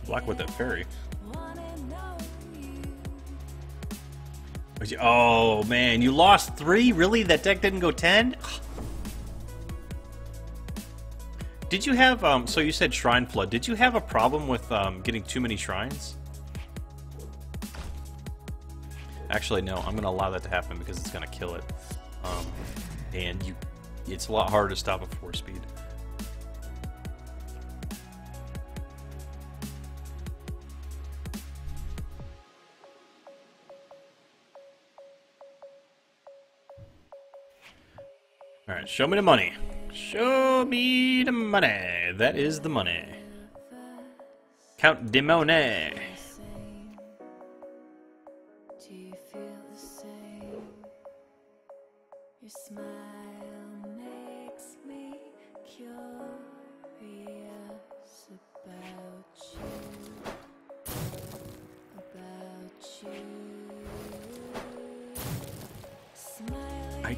Block with that fairy. Oh man, you lost 3? Really? That deck didn't go 10? Did you have, so you said Shrine Flood. Did you have a problem with getting too many shrines? Actually, no. I'm going to allow that to happen because it's going to kill it. And it's a lot harder to stop at 4 speed. Alright, show me the money. Show me the money. That is the money. Count the money. Do you feel the same? Your smile makes me curious about you. About you. Smiling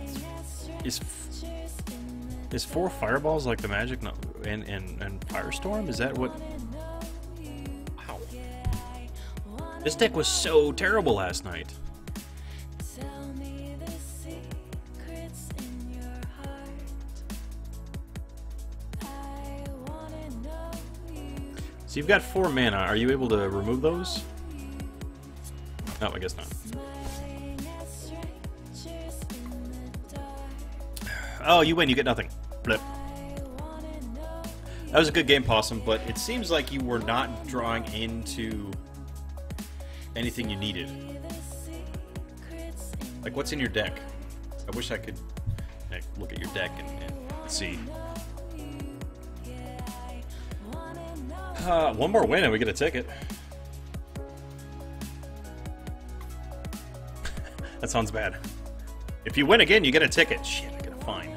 Is 4 fireballs like the magic and Firestorm? Is that what? Wow. This deck was so terrible last night. So you've got 4 mana. Are you able to remove those? No, I guess not. Oh, you win. You get nothing. Flip. That was a good game, Possum, but it seems like you were not drawing into anything you needed. Like, what's in your deck? I wish I could look at your deck and see. One more win and we get a ticket. That sounds bad. If you win again, you get a ticket. Shit, I get a fine.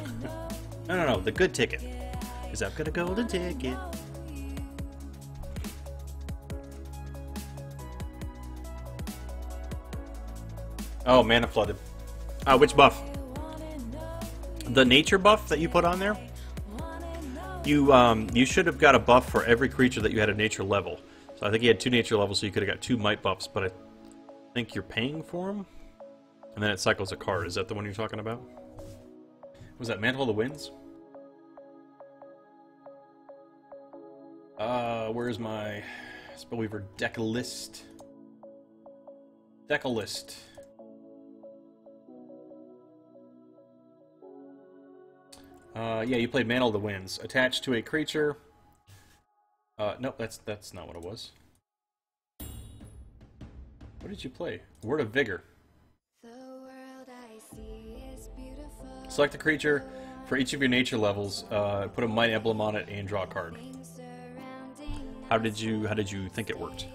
No, the good ticket. Because I've got a golden ticket. Oh, mana flooded. Which buff? The nature buff that you put on there? You should have got a buff for every creature that you had a nature level. So I think you had 2 nature levels, so you could have got 2 might buffs, but I think you're paying for them? And then it cycles a card. Is that the one you're talking about? Was that Mantle of the Winds? Where's my Spellweaver deck list? Deckalist. Yeah, you played Mantle of the Winds. Attached to a creature. Nope, that's not what it was. What did you play? Word of Vigor. Select a creature for each of your nature levels. Put a Might emblem on it and draw a card. How did you think it worked?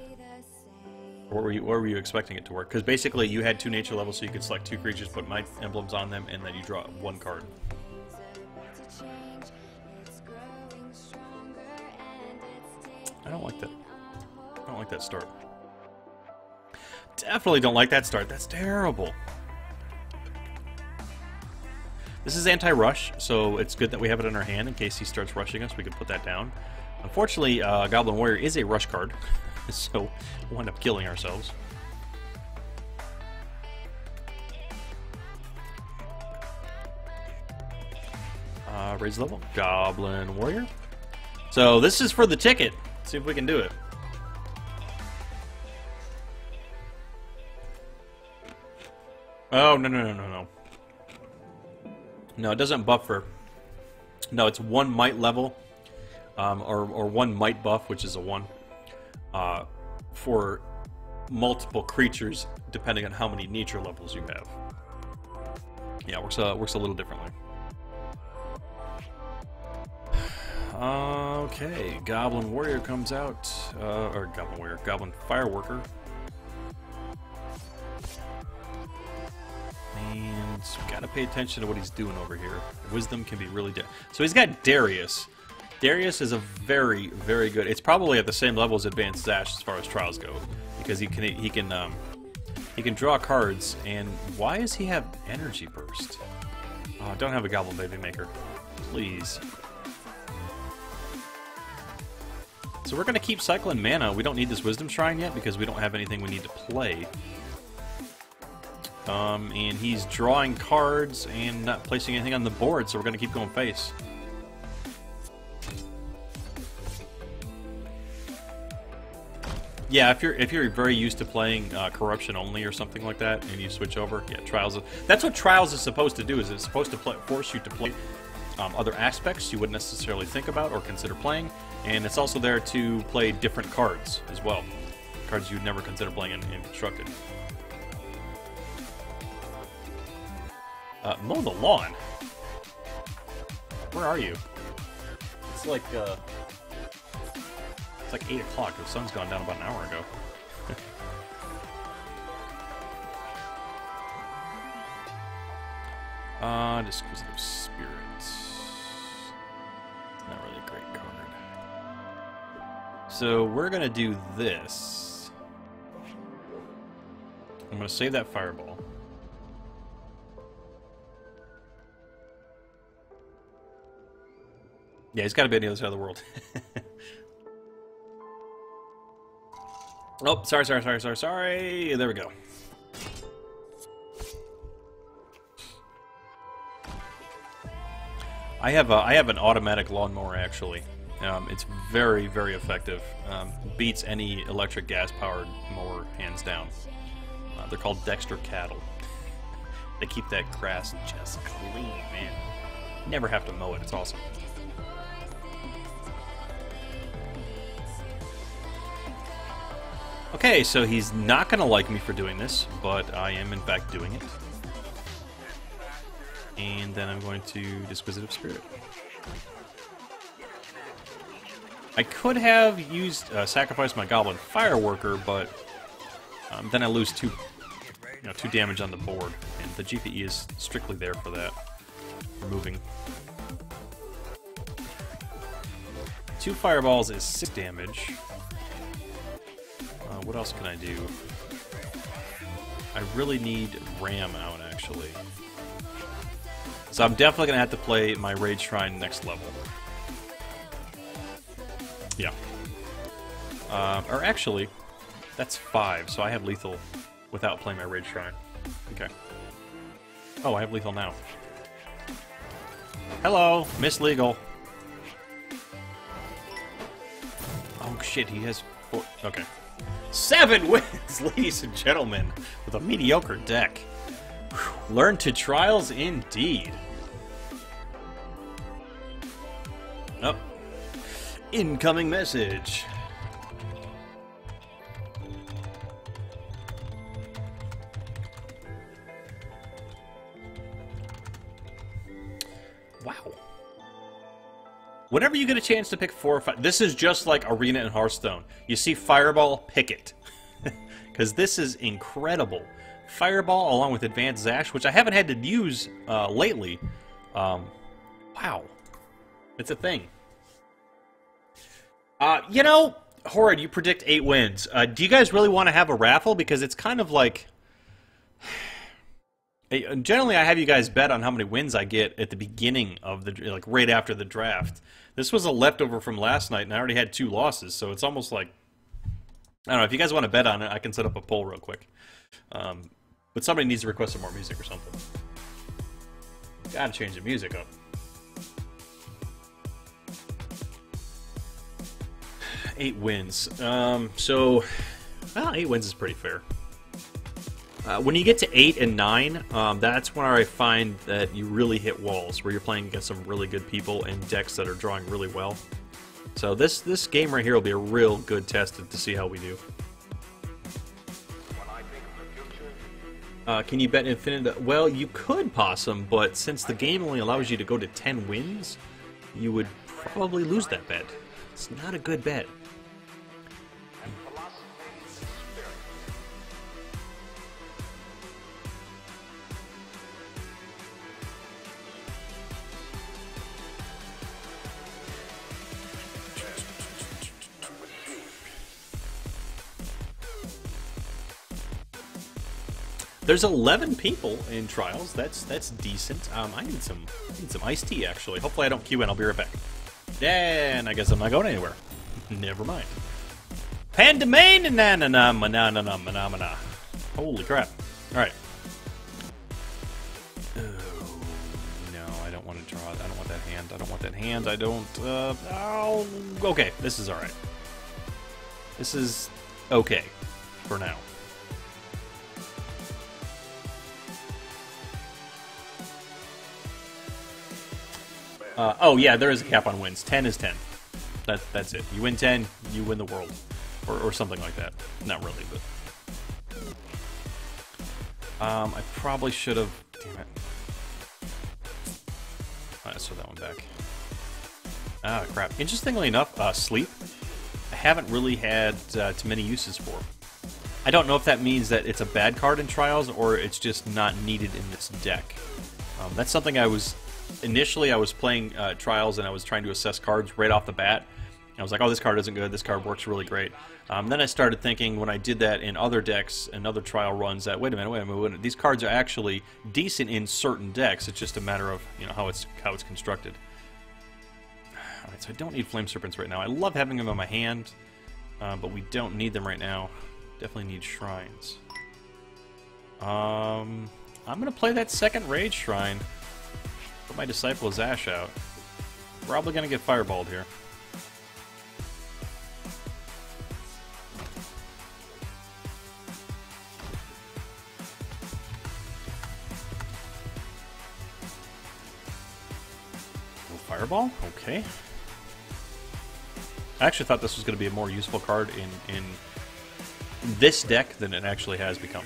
Or were you expecting it to work? Because basically you had 2 nature levels, so you could select 2 creatures, put Might emblems on them, and then you draw 1 card. I don't like that. I don't like that start. Definitely don't like that start. That's terrible. This is anti-rush, so it's good that we have it in our hand in case he starts rushing us. We can put that down. Unfortunately, Goblin Warrior is a rush card, so we'll end up killing ourselves. Raise level. Goblin Warrior. So this is for the ticket. Let's see if we can do it. Oh, no. No, it doesn't buffer. No, it's 1 might level, or 1 might buff, which is a 1, for multiple creatures, depending on how many nature levels you have. Yeah, works a little differently. Okay, Goblin Warrior comes out, or Goblin Warrior, Goblin Fireworker. And gotta pay attention to what he's doing over here. Wisdom can be really so he's got Darius. Darius is a very, very good. It's probably at the same level as Advanced Dash as far as trials go, because he can draw cards. And why does he have Energy Burst? Oh, don't have a Goblin Baby Maker, please. So we're gonna keep cycling mana. We don't need this Wisdom Shrine yet because we don't have anything we need to play. And he's drawing cards and not placing anything on the board, so we're going to keep going face. Yeah, if you're very used to playing Corruption only or something like that, and you switch over, yeah, Trials. That's what Trials is supposed to do. Is it's supposed to force you to play other aspects you wouldn't necessarily think about or consider playing, and it's also there to play different cards as well, cards you'd never consider playing in Constructed. Mow the lawn? Where are you? It's like 8 o'clock. The sun's gone down about an hour ago. Disquisitive Spirit. Not really a great card. So we're gonna do this. I'm gonna save that Fireball. Yeah, he's got to be on the other side of the world. Oh, sorry. There we go. I have an automatic lawnmower actually. It's very, very effective. Beats any electric gas-powered mower hands down. They're called Dexter cattle. They keep that grass just clean, man. Never have to mow it. It's awesome. Okay, so he's not going to like me for doing this, but I am in fact doing it. And then I'm going to Disquisitive Spirit. I could have used sacrifice my Goblin Fireworker, but then I lose two damage on the board, and the GPE is strictly there for that. Removing 2 fireballs is 6 damage. What else can I do? I really need Ram out, actually. So I'm definitely going to have to play my Rage Shrine next level. Yeah. Or actually, that's 5, so I have lethal without playing my Rage Shrine. Okay. Oh, I have lethal now. Hello, Miss Legal. Oh shit, he has 4. Okay. 7 wins, ladies and gentlemen, with a mediocre deck. Whew. Learn to trials indeed. Oh. Incoming message. Wow. Whenever you get a chance to pick 4 or 5, this is just like Arena and Hearthstone. You see Fireball, pick it. Because this is incredible. Fireball along with Advanced Zash, which I haven't had to use lately. Wow. It's a thing. You know, Horrid, you predict 8 wins. Do you guys really want to have a raffle? Because it's kind of like... Generally, I have you guys bet on how many wins I get at the beginning of the... like, right after the draft. This was a leftover from last night, and I already had 2 losses, so it's almost like... I don't know, if you guys want to bet on it, I can set up a poll real quick. But somebody needs to request some more music or something. Gotta change the music up. 8 wins. So, well, 8 wins is pretty fair. When you get to 8 and 9, that's when I find that you really hit walls, where you're playing against some really good people and decks that are drawing really well. So this game right here will be a real good test to see how we do. Can you bet infinite? Well, you could, Possum, but since the game only allows you to go to 10 wins, you would probably lose that bet. It's not a good bet. There's 11 people in trials. That's decent. I need some iced tea actually. Hopefully I don't queue in. I'll be right back. Yeah, and I guess I'm not going anywhere. Never mind. Pandemane na na na na na na na na. Holy crap! All right. Oh no, I don't want to draw. I don't want that hand. I don't want that hand. I don't. Oh, okay. This is all right. This is okay for now. Oh yeah, there is a cap on wins. 10 is 10. That's it. You win 10, you win the world, or something like that. Not really, but I probably should have. Damn it! Let's throw that one back. Ah, crap. Interestingly enough, sleep, I haven't really had too many uses for. I don't know if that means that it's a bad card in Trials or it's just not needed in this deck. That's something I was. Initially, I was playing Trials and I was trying to assess cards right off the bat. I was like, oh, this card isn't good, this card works really great. Then I started thinking when I did that in other decks and other trial runs that, wait a minute, these cards are actually decent in certain decks. It's just a matter of, you know, how it's constructed. Alright, so I don't need Flame Serpents right now. I love having them in my hand, but we don't need them right now. Definitely need Shrines. I'm gonna play that second Rage Shrine. Put my Disciple Zash out. Probably gonna get fireballed here. Fireball? Okay. I actually thought this was going to be a more useful card in this deck than it actually has become.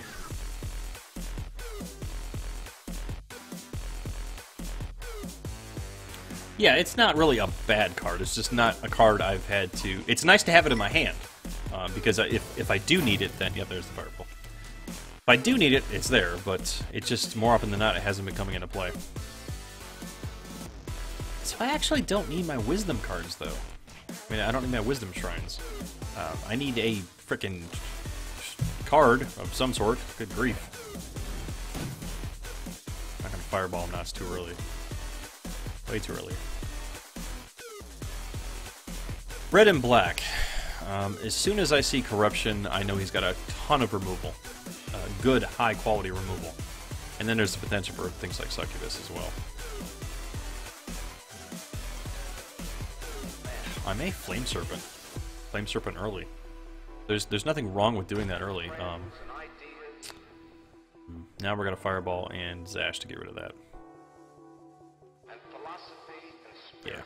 Yeah, it's not really a bad card. It's just not a card I've had to... It's nice to have it in my hand, because if I do need it, then, yeah, there's the Fireball. If I do need it, it's there, but it's just, more often than not, it hasn't been coming into play. So I actually don't need my Wisdom cards, though. I mean, I don't need my Wisdom Shrines. I need a frickin' card of some sort. Good grief. I'm not gonna Fireball him now, it's too early. Way too early. Red and Black. As soon as I see Corruption, I know he's got a ton of removal. Good, high-quality removal. And then there's the potential for things like Succubus as well. I may Flame Serpent. Flame Serpent early. There's nothing wrong with doing that early. Now we're gonna Fireball and Zash to get rid of that. Yeah.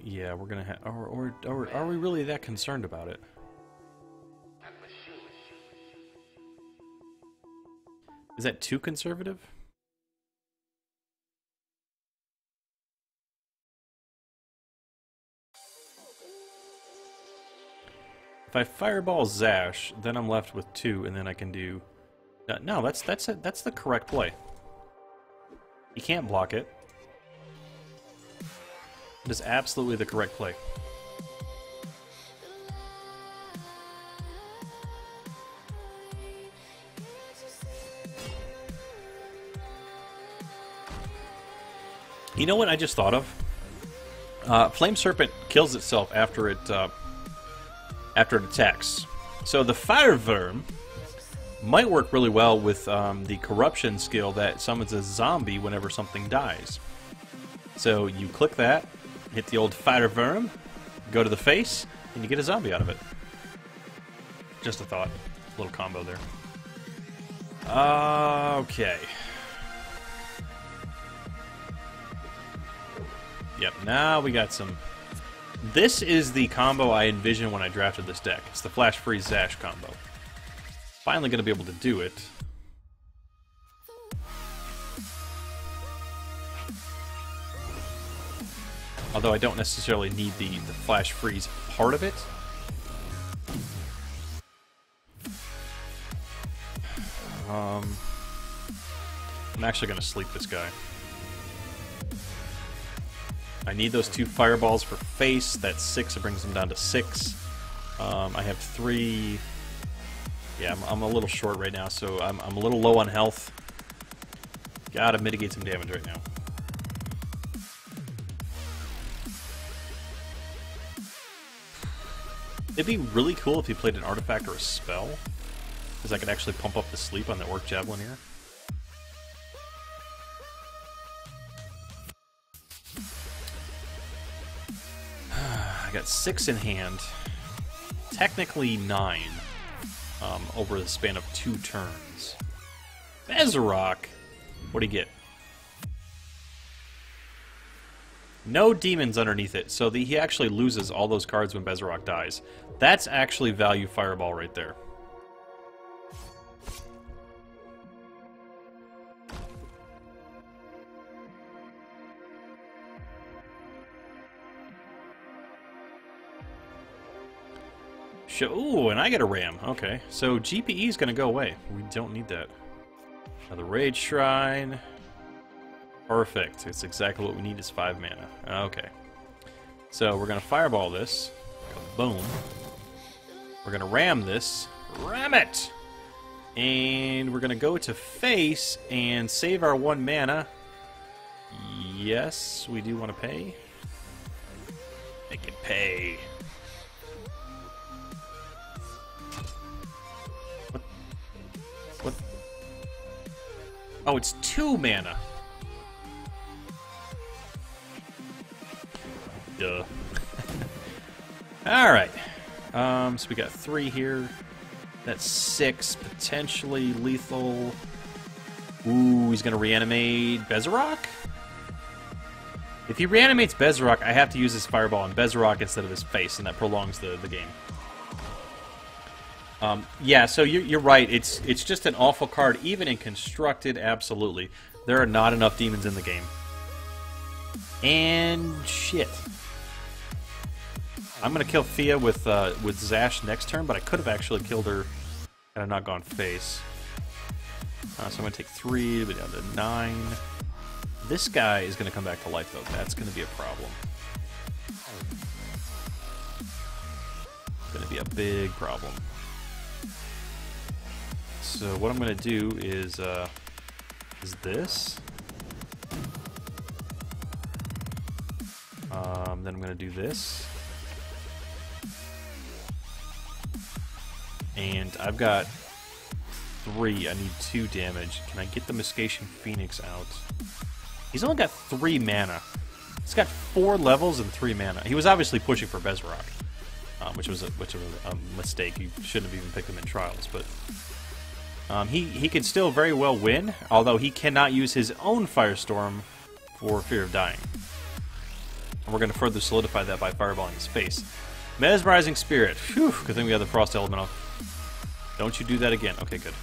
Yeah, we're gonna have... Or are we really that concerned about it? Is that too conservative? If I Fireball Zash, then I'm left with 2, and then I can do... No, that's the correct play. You can't block it. It is absolutely the correct play. You know what I just thought of? Flame Serpent kills itself after it attacks. So the Fire Worm might work really well with the Corruption skill that summons a zombie whenever something dies. So you click that, hit the old Fire Worm, go to the face, and you get a zombie out of it. Just a thought. A little combo there. Okay. Yep, now we got some... This is the combo I envisioned when I drafted this deck. It's the Flash Freeze Zash combo. Finally going to be able to do it. Although I don't necessarily need the Flash Freeze part of it. I'm actually going to sleep this guy. I need those 2 fireballs for face. That's 6. It brings them down to 6. I have 3... Yeah, I'm a little short right now, so I'm a little low on health. Gotta mitigate some damage right now. It'd be really cool if he played an artifact or a spell, because I could actually pump up the sleep on the Orc Javelin here. I got 6 in hand. Technically 9 over the span of 2 turns. Bezarok! What do you get? No demons underneath it, so he actually loses all those cards when Bezarok dies. That's actually value Fireball right there. Ooh, and I get a Ram. Okay, so GPE is going to go away. We don't need that. Now the Rage Shrine. Perfect. It's exactly what we need is 5 mana. Okay. So we're going to Fireball this. Boom. We're going to Ram this. Ram it! And we're going to go to face and save our 1 mana. Yes, we do want to pay. Make it pay. What? Oh, it's 2 mana. Duh. Alright. So we got 3 here. That's 6, potentially lethal. Ooh, he's gonna reanimate Bezarok? If he reanimates Bezarok, I have to use his Fireball on Bezarok instead of his face, and that prolongs the game. Yeah, so you're right. It's just an awful card, even in Constructed, absolutely. There are not enough demons in the game. And shit. I'm gonna kill Thea with Zash next turn, but I could have actually killed her had I not gone face. So I'm gonna take 3, but down to 9. This guy is gonna come back to life though. That's gonna be a problem. It's gonna be a big problem. So what I'm gonna do is this. Then I'm gonna do this. And I've got 3. I need 2 damage. Can I get the Moscation Phoenix out? He's only got 3 mana. He's got 4 levels and 3 mana. He was obviously pushing for Bezarok, which was a mistake. You shouldn't have even picked him in trials. But he could still very well win, although he cannot use his own Firestorm for fear of dying. And we're going to further solidify that by fireballing his face. Mesmerizing Spirit. Phew, good thing we got the Frost Elemental. Don't you do that again. Okay, good.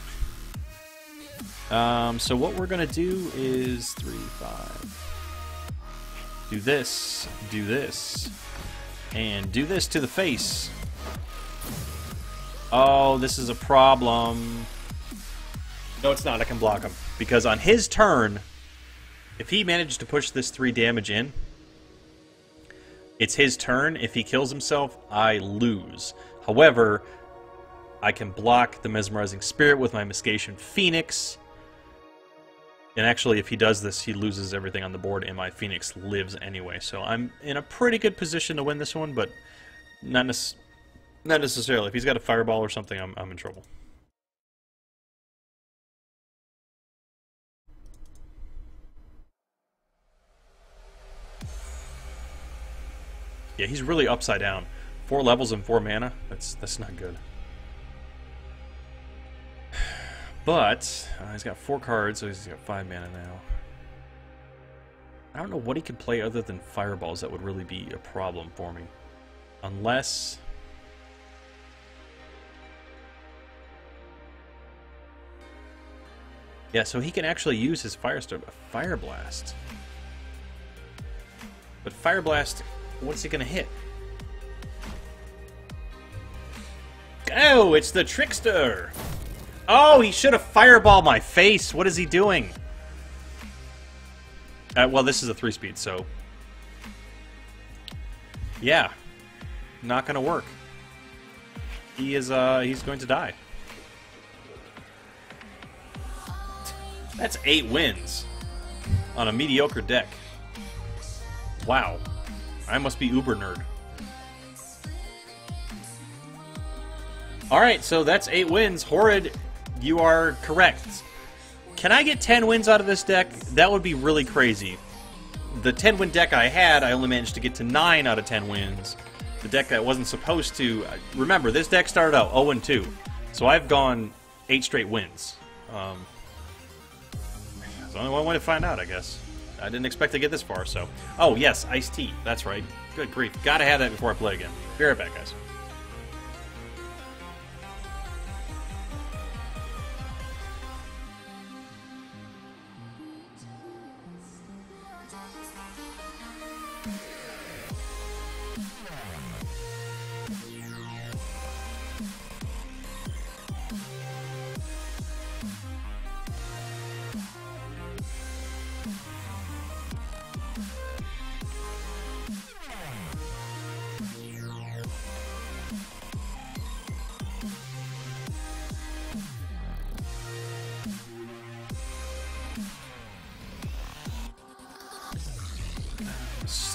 So what we're going to do is 3, 5. Do this, and do this to the face. Oh, this is a problem. No, it's not. I can block him. Because on his turn, if he managed to push this 3 damage in, it's his turn. If he kills himself, I lose. However, I can block the Mesmerizing Spirit with my Moscation Phoenix. And actually, if he does this, he loses everything on the board, and my Phoenix lives anyway. So I'm in a pretty good position to win this one, but not necessarily. If he's got a Fireball or something, I'm in trouble. Yeah, he's really upside down. 4 levels and 4 mana. That's not good. But he's got 4 cards, so he's got 5 mana now. I don't know what he could play other than Fireballs that would really be a problem for me. Unless... Yeah, so he can actually use his Firestorm, a Fire Blast. But Fire Blast, what's he gonna hit? Oh, it's the Trickster! Oh, he should have Fireballed my face! What is he doing? Well, this is a 3-speed, so... Yeah. Not gonna work. He is, he's going to die. That's 8 wins on a mediocre deck. Wow. I must be uber nerd. Alright, so that's 8 wins. Horrid, you are correct. Can I get 10 wins out of this deck? That would be really crazy. The 10-win deck I had, I only managed to get to 9 out of 10 wins. The deck that wasn't supposed to... Remember, this deck started out 0-2. So I've gone 8 straight wins. There's only one way to find out, I guess. I didn't expect to get this far, so... Oh, yes, Iced Tea. That's right. Good grief. Gotta have that before I play again. Be right back, guys.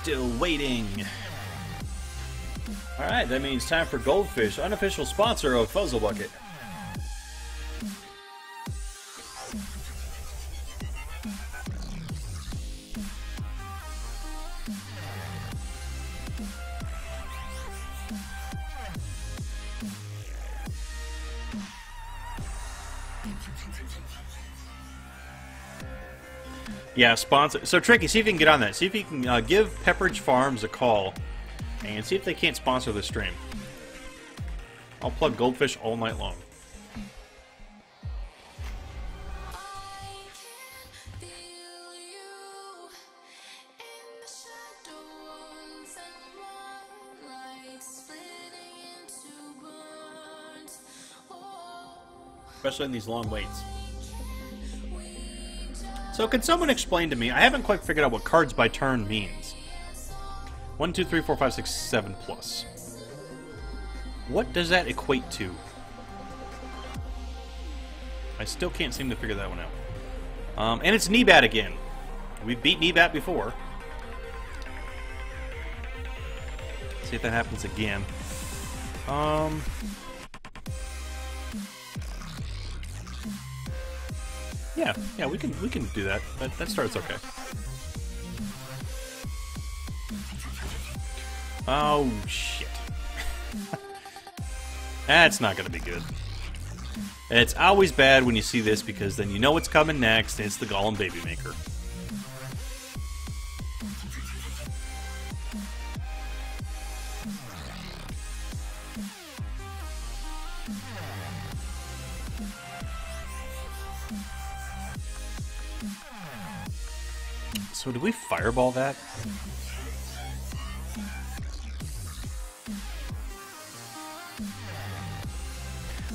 Still waiting. Alright, that means time for Goldfish, unofficial sponsor of Fuzzle Bucket. Yeah, sponsor. So Tricky, see if you can get on that. See if you can give Pepperidge Farms a call and see if they can't sponsor the stream. I'll plug Goldfish all night long. Especially in these long waits. So can someone explain to me, I haven't quite figured out what cards by turn means. 1, 2, 3, 4, 5, 6, 7 plus. What does that equate to? I still can't seem to figure that one out. And it's Kneebat again. We've beat Kneebat before. See if that happens again. Yeah, we can do that. That starts okay. Oh shit. That's not gonna be good. It's always bad when you see this because then you know what's coming next, and it's the Golem Baby Maker. So do we fireball that?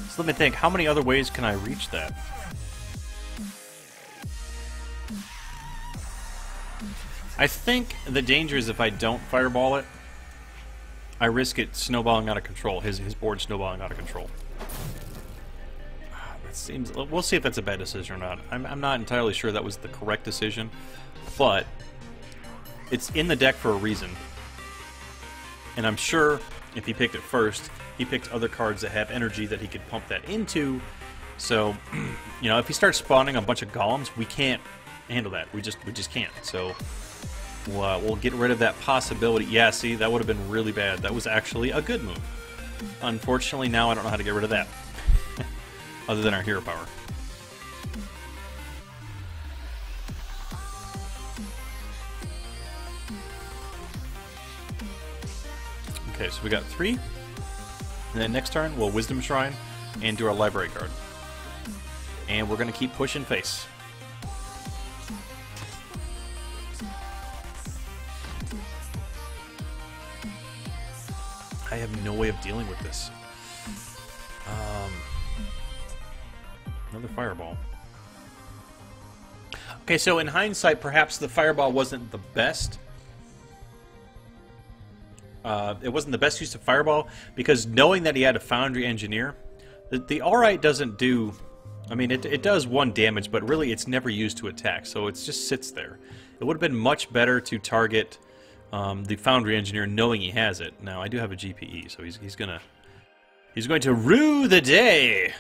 So let me think, how many other ways can I reach that? I think the danger is if I don't fireball it, I risk it snowballing out of control, his board snowballing out of control. That seems, we'll see if that's a bad decision or not. I'm not entirely sure that was the correct decision, but it's in the deck for a reason. And I'm sure if he picked it first, he picked other cards that have energy that he could pump that into. So, you know, if he starts spawning a bunch of golems, we can't handle that. We just can't. So we'll get rid of that possibility. Yeah, see, that would have been really bad. That was actually a good move. Unfortunately, now I don't know how to get rid of that. Other than our hero power. Okay, so we got 3. And then next turn, we'll Wisdom Shrine and do our library card. And we're going to keep pushing face. I have no way of dealing with this. Another fireball. Okay, so in hindsight, perhaps the fireball wasn't the best. It wasn't the best use of fireball because knowing that he had a Foundry Engineer, the Alright doesn't do. I mean, it does 1 damage, but really it's never used to attack, so it just sits there. It would have been much better to target the Foundry Engineer knowing he has it. Now I do have a GPE, so he's going to rue the day.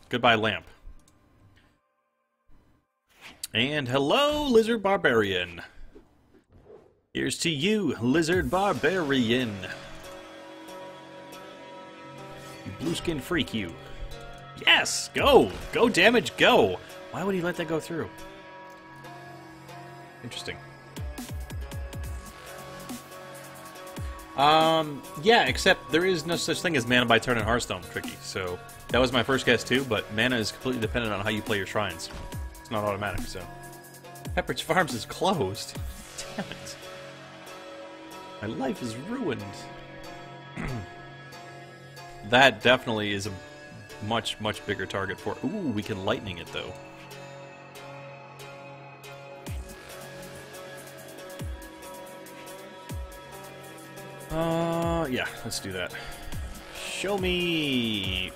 Goodbye, Lamp. And hello, Lizard Barbarian. Here's to you, Lizard Barbarian. You blue-skin freak, you. Yes! Go! Go, damage, go! Why would he let that go through? Interesting. Yeah, except there is no such thing as mana by turn in Hearthstone, Tricky. So, that was my first guess too, but mana is completely dependent on how you play your shrines. It's not automatic, so. Pepperidge Farms is closed. Damn it. My life is ruined. That definitely is a much, much bigger target for... Ooh, we can lightning it, though. Yeah, let's do that. Show me...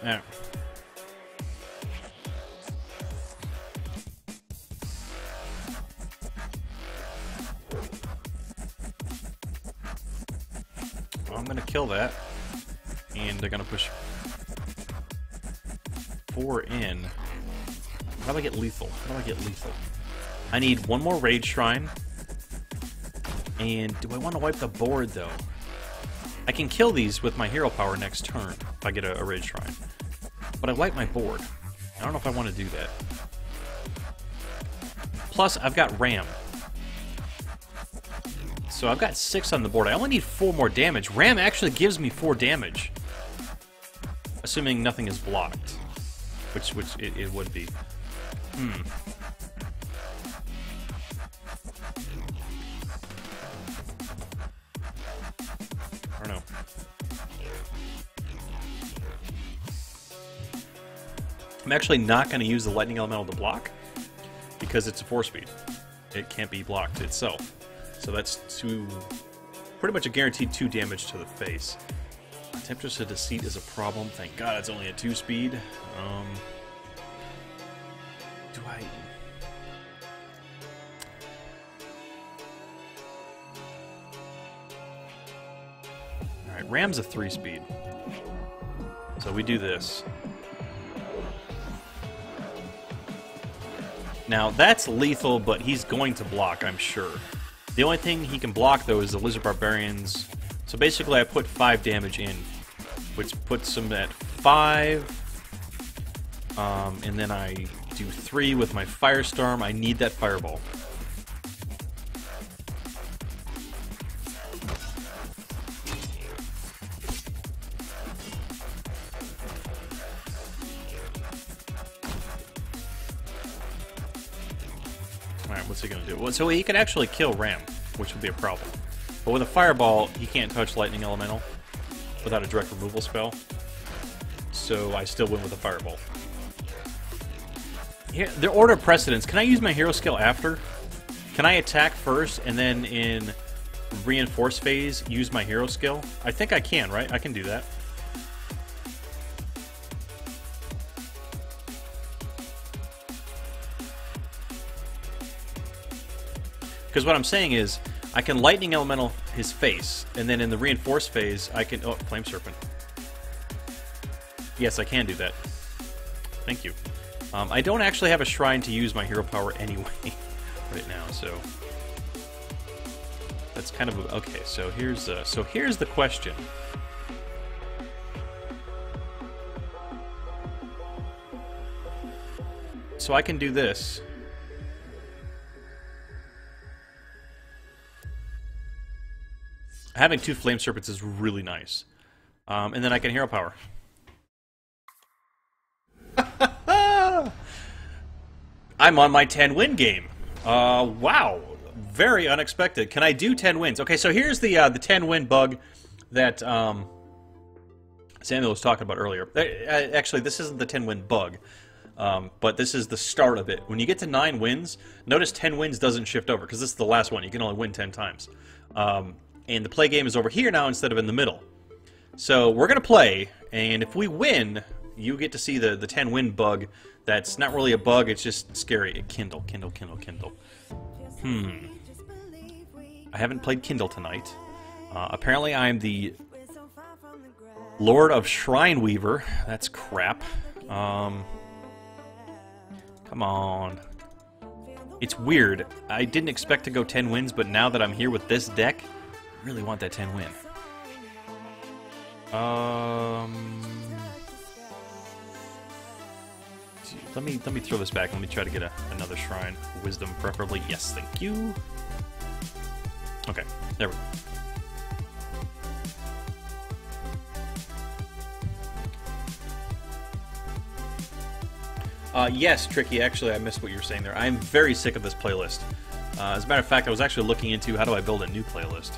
I'm going to kill that. And they're going to push 4 in. How do I get lethal? How do I get lethal? I need one more Rage Shrine. And do I want to wipe the board, though? I can kill these with my hero power next turn if I get a Rage Shrine. But I wipe my board. I don't know if I want to do that. Plus, I've got Ram. So I've got 6 on the board. I only need 4 more damage. Ram actually gives me 4 damage. Assuming nothing is blocked. Which it would be. I don't know. I'm actually not going to use the Lightning Elemental to block because it's a 4-speed. It can't be blocked itself. So that's pretty much a guaranteed 2 damage to the face. Temptress of Deceit is a problem. Thank God it's only a 2-speed. Do I... Alright, Ram's a 3-speed. So we do this. Now, that's lethal, but he's going to block, I'm sure. The only thing he can block, though, is the Lizard Barbarians. So basically, I put 5 damage in, which puts him at 5. And then I do 3 with my Firestorm. I need that Fireball. Alright, what's he going to do? Well, so he can actually kill Ram, which would be a problem. But with a Fireball, he can't touch Lightning Elemental without a direct removal spell. So I still win with a Fireball. Here, the order of precedence. Can I use my hero skill after? Can I attack first and then in reinforce phase use my hero skill? I think I can, right? I can do that. Because what I'm saying is, I can Lightning Elemental his face, and then in the reinforce phase, I can... Oh, Flame Serpent. Yes, I can do that. Thank you. I don't actually have a shrine to use my hero power anyway right now, so... That's kind of... Okay, so here's the question. So I can do this. Having 2 Flame Serpents is really nice. And then I can hero power. I'm on my 10-win game. Wow. Very unexpected. Can I do 10 wins? Okay, so here's the 10-win bug that Samuel was talking about earlier. Actually, this isn't the 10-win bug. But this is the start of it. When you get to 9 wins, notice 10 wins doesn't shift over, because this is the last one. You can only win 10 times. And the play game is over here now instead of in the middle. So we're going to play, and if we win, you get to see the 10-win bug. That's not really a bug, it's just scary. Kindle. I haven't played Kindle tonight. Apparently I'm the Lord of Shrineweaver. That's crap. Come on. It's weird. I didn't expect to go 10 wins, but now that I'm here with this deck, I really want that 10 win. Let me throw this back. Let me try to get another shrine. Wisdom, preferably. Yes, thank you. Okay, there we go. Yes, Tricky, actually I missed what you were saying there. I'm very sick of this playlist. As a matter of fact, I was actually looking into how do I build a new playlist.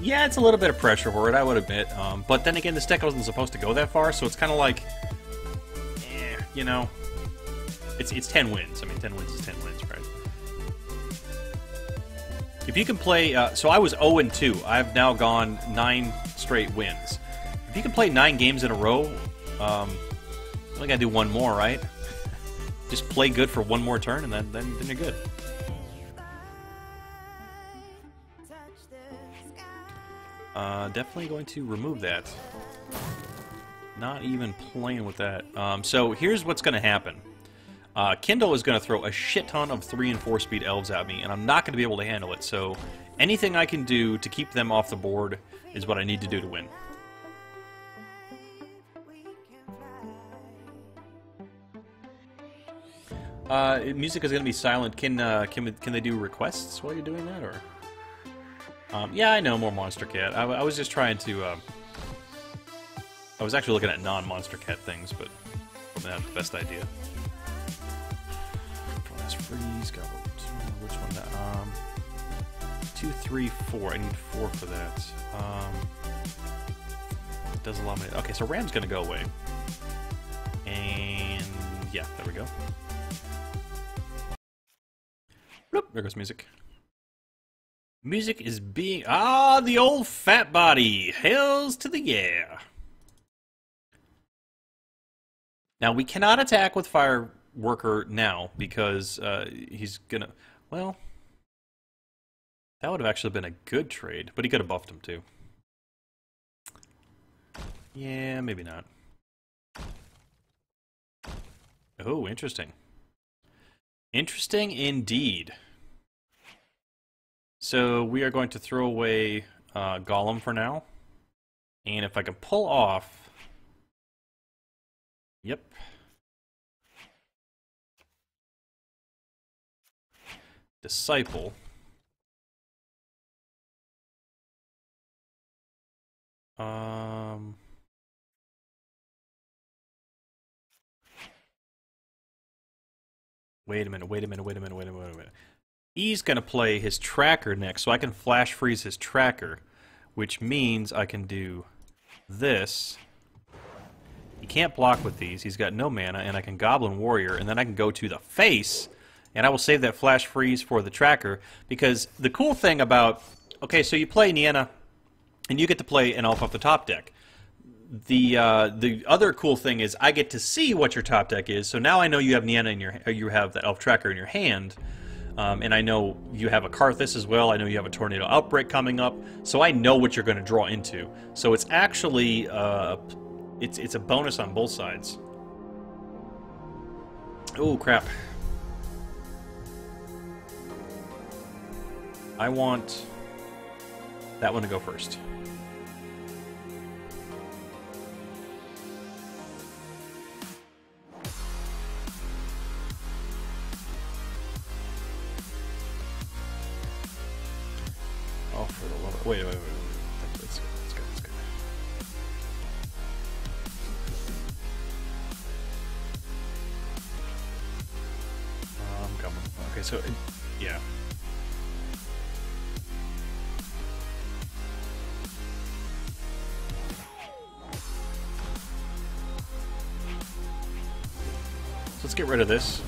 Yeah, it's a little bit of pressure for it, I would admit. But then again, this deck wasn't supposed to go that far, so it's kind of like, you know, it's 10 wins. I mean, 10 wins is 10 wins, right? If you can play, so I was 0-2. I've now gone 9 straight wins. If you can play 9 games in a row, I only gotta do one more, right? Just play good for one more turn, and then you're good. Definitely going to remove that. Not even playing with that. So here's what's going to happen. Kindle is going to throw a shit ton of 3 and 4 speed elves at me, and I'm not going to be able to handle it. So anything I can do to keep them off the board is what I need to do to win. Music is going to be silent. Can they do requests while you're doing that, or? Yeah, I know, more Monster Cat. I was just trying to. I was actually looking at non-Monster Cat things, but not the best idea. Let's freeze. Go. Which one? 2, 3, 4. I need 4 for that. It does allow me. Okay, so Ram's going to go away, and yeah, there we go. Bloop, there goes music. Music is being... Ah, the old fat body! Hails to the yeah! Now, we cannot attack with Fireworker now, because he's gonna... Well... That would have actually been a good trade, but he could have buffed him, too. Yeah, maybe not. Oh, interesting. Interesting indeed. So we are going to throw away Golem for now. And if I can pull off... Yep. Disciple. Wait a minute. He's going to play his tracker next, so I can flash freeze his tracker, which means I can do this. He can't block with these. He's got no mana, and I can Goblin Warrior, and then I can go to the face, and I will save that flash freeze for the tracker, because the cool thing about... Okay, so you play Nienna, and you get to play an elf off the top deck. The other cool thing is I get to see what your top deck is. So now I know you have Nienna in your, you have the elf tracker in your hand, and I know you have a Karthus as well. I know you have a Tornado Outbreak coming up, so I know what you're going to draw into. So it's actually it's a bonus on both sides. Oh crap! I want that one to go first. Oh, for the love of... Wait. That's good. I'm coming. Okay, so... yeah. So let's get rid of this.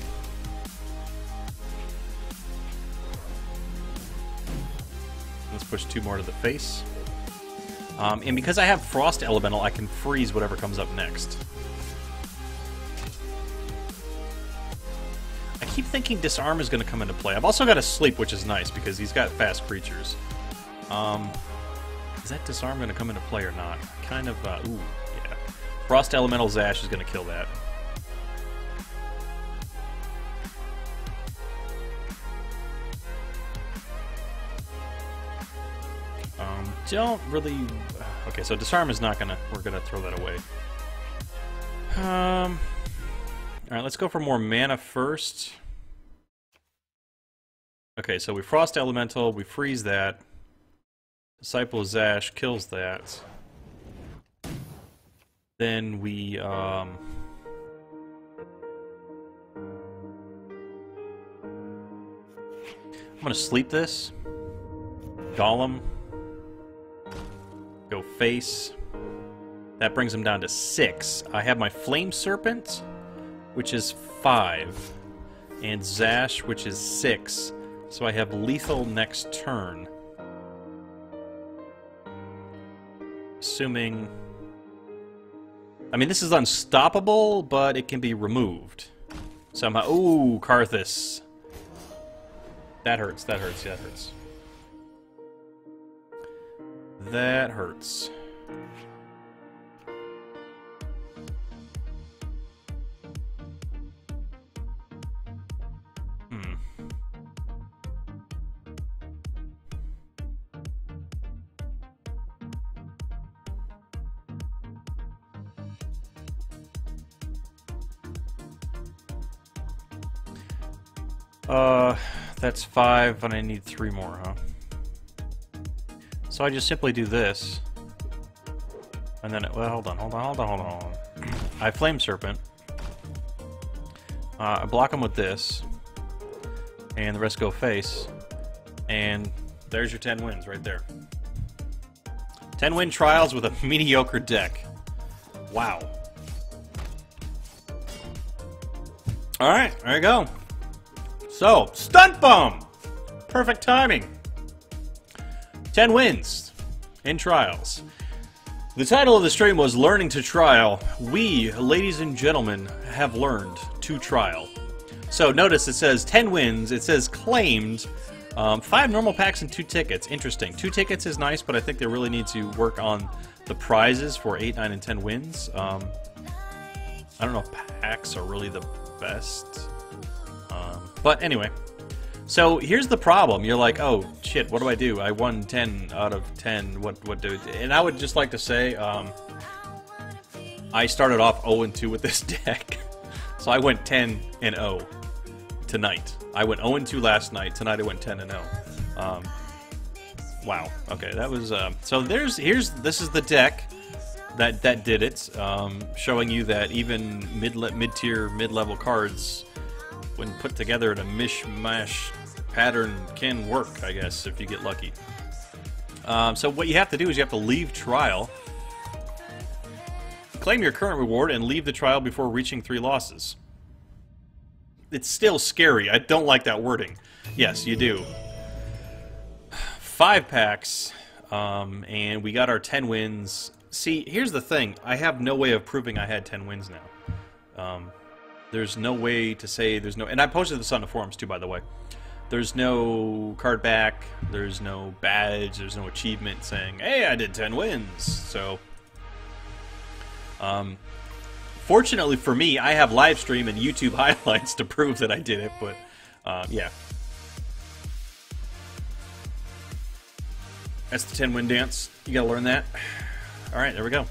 Let's push 2 more to the face. And because I have Frost Elemental, I can freeze whatever comes up next. I keep thinking Disarm is going to come into play. I've also got a Sleep, which is nice, because he's got fast creatures. Is that Disarm going to come into play or not? Kind of, ooh, yeah. Frost Elemental Zash is going to kill that. Don't really... Okay, so Disarm is not gonna... We're gonna throw that away. Alright, let's go for more mana first. Okay, so we Frost Elemental, we freeze that. Disciple Zash kills that. Then we... I'm gonna sleep this. Golem. Go face. That brings him down to 6. I have my Flame Serpent, which is 5, and Zash, which is 6. So I have lethal next turn. Assuming... I mean, this is unstoppable, but it can be removed. Somehow... Ooh, Karthus. That hurts, that hurts, that hurts. That hurts. That's 5, and I need 3 more, huh? So I just simply do this. And then, well, hold on. I Flame Serpent. I block them with this. And the rest go face. And there's your 10 wins right there. 10 win trials with a mediocre deck. Wow. Alright, there you go. So, Stunt Bomb! Perfect timing. 10 wins in trials. The title of the stream was Learning to Trial. We, ladies and gentlemen, have learned to trial. So notice it says 10 wins, it says claimed, 5 normal packs and 2 tickets. Interesting. 2 tickets is nice, but I think they really need to work on the prizes for 8, 9, and 10 wins. I don't know if packs are really the best. But anyway, so here's the problem. You're like, oh shit, what do I do? I won 10 out of 10. What do? And I would just like to say, I started off 0-2 with this deck, so I went 10-0 tonight. I went 0-2 last night. Tonight I went 10-0. Wow. Okay, that was so. This is the deck that did it, showing you that even mid-tier, mid-level cards, when put together in a mishmash pattern, can work, I guess, if you get lucky. So what you have to do is you have to leave trial, claim your current reward, and leave the trial before reaching 3 losses. It's still scary. I don't like that wording. Yes, you do. 5 packs, and we got our 10 wins. See, here's the thing. I have no way of proving I had 10 wins now. There's no way to say there's no... And I posted this on the forums, too, by the way. There's no card back. There's no badge. There's no achievement saying, hey, I did 10 wins. So, fortunately for me, I have live stream and YouTube highlights to prove that I did it, but, yeah. That's the 10 win dance. You gotta learn that. Alright, there we go.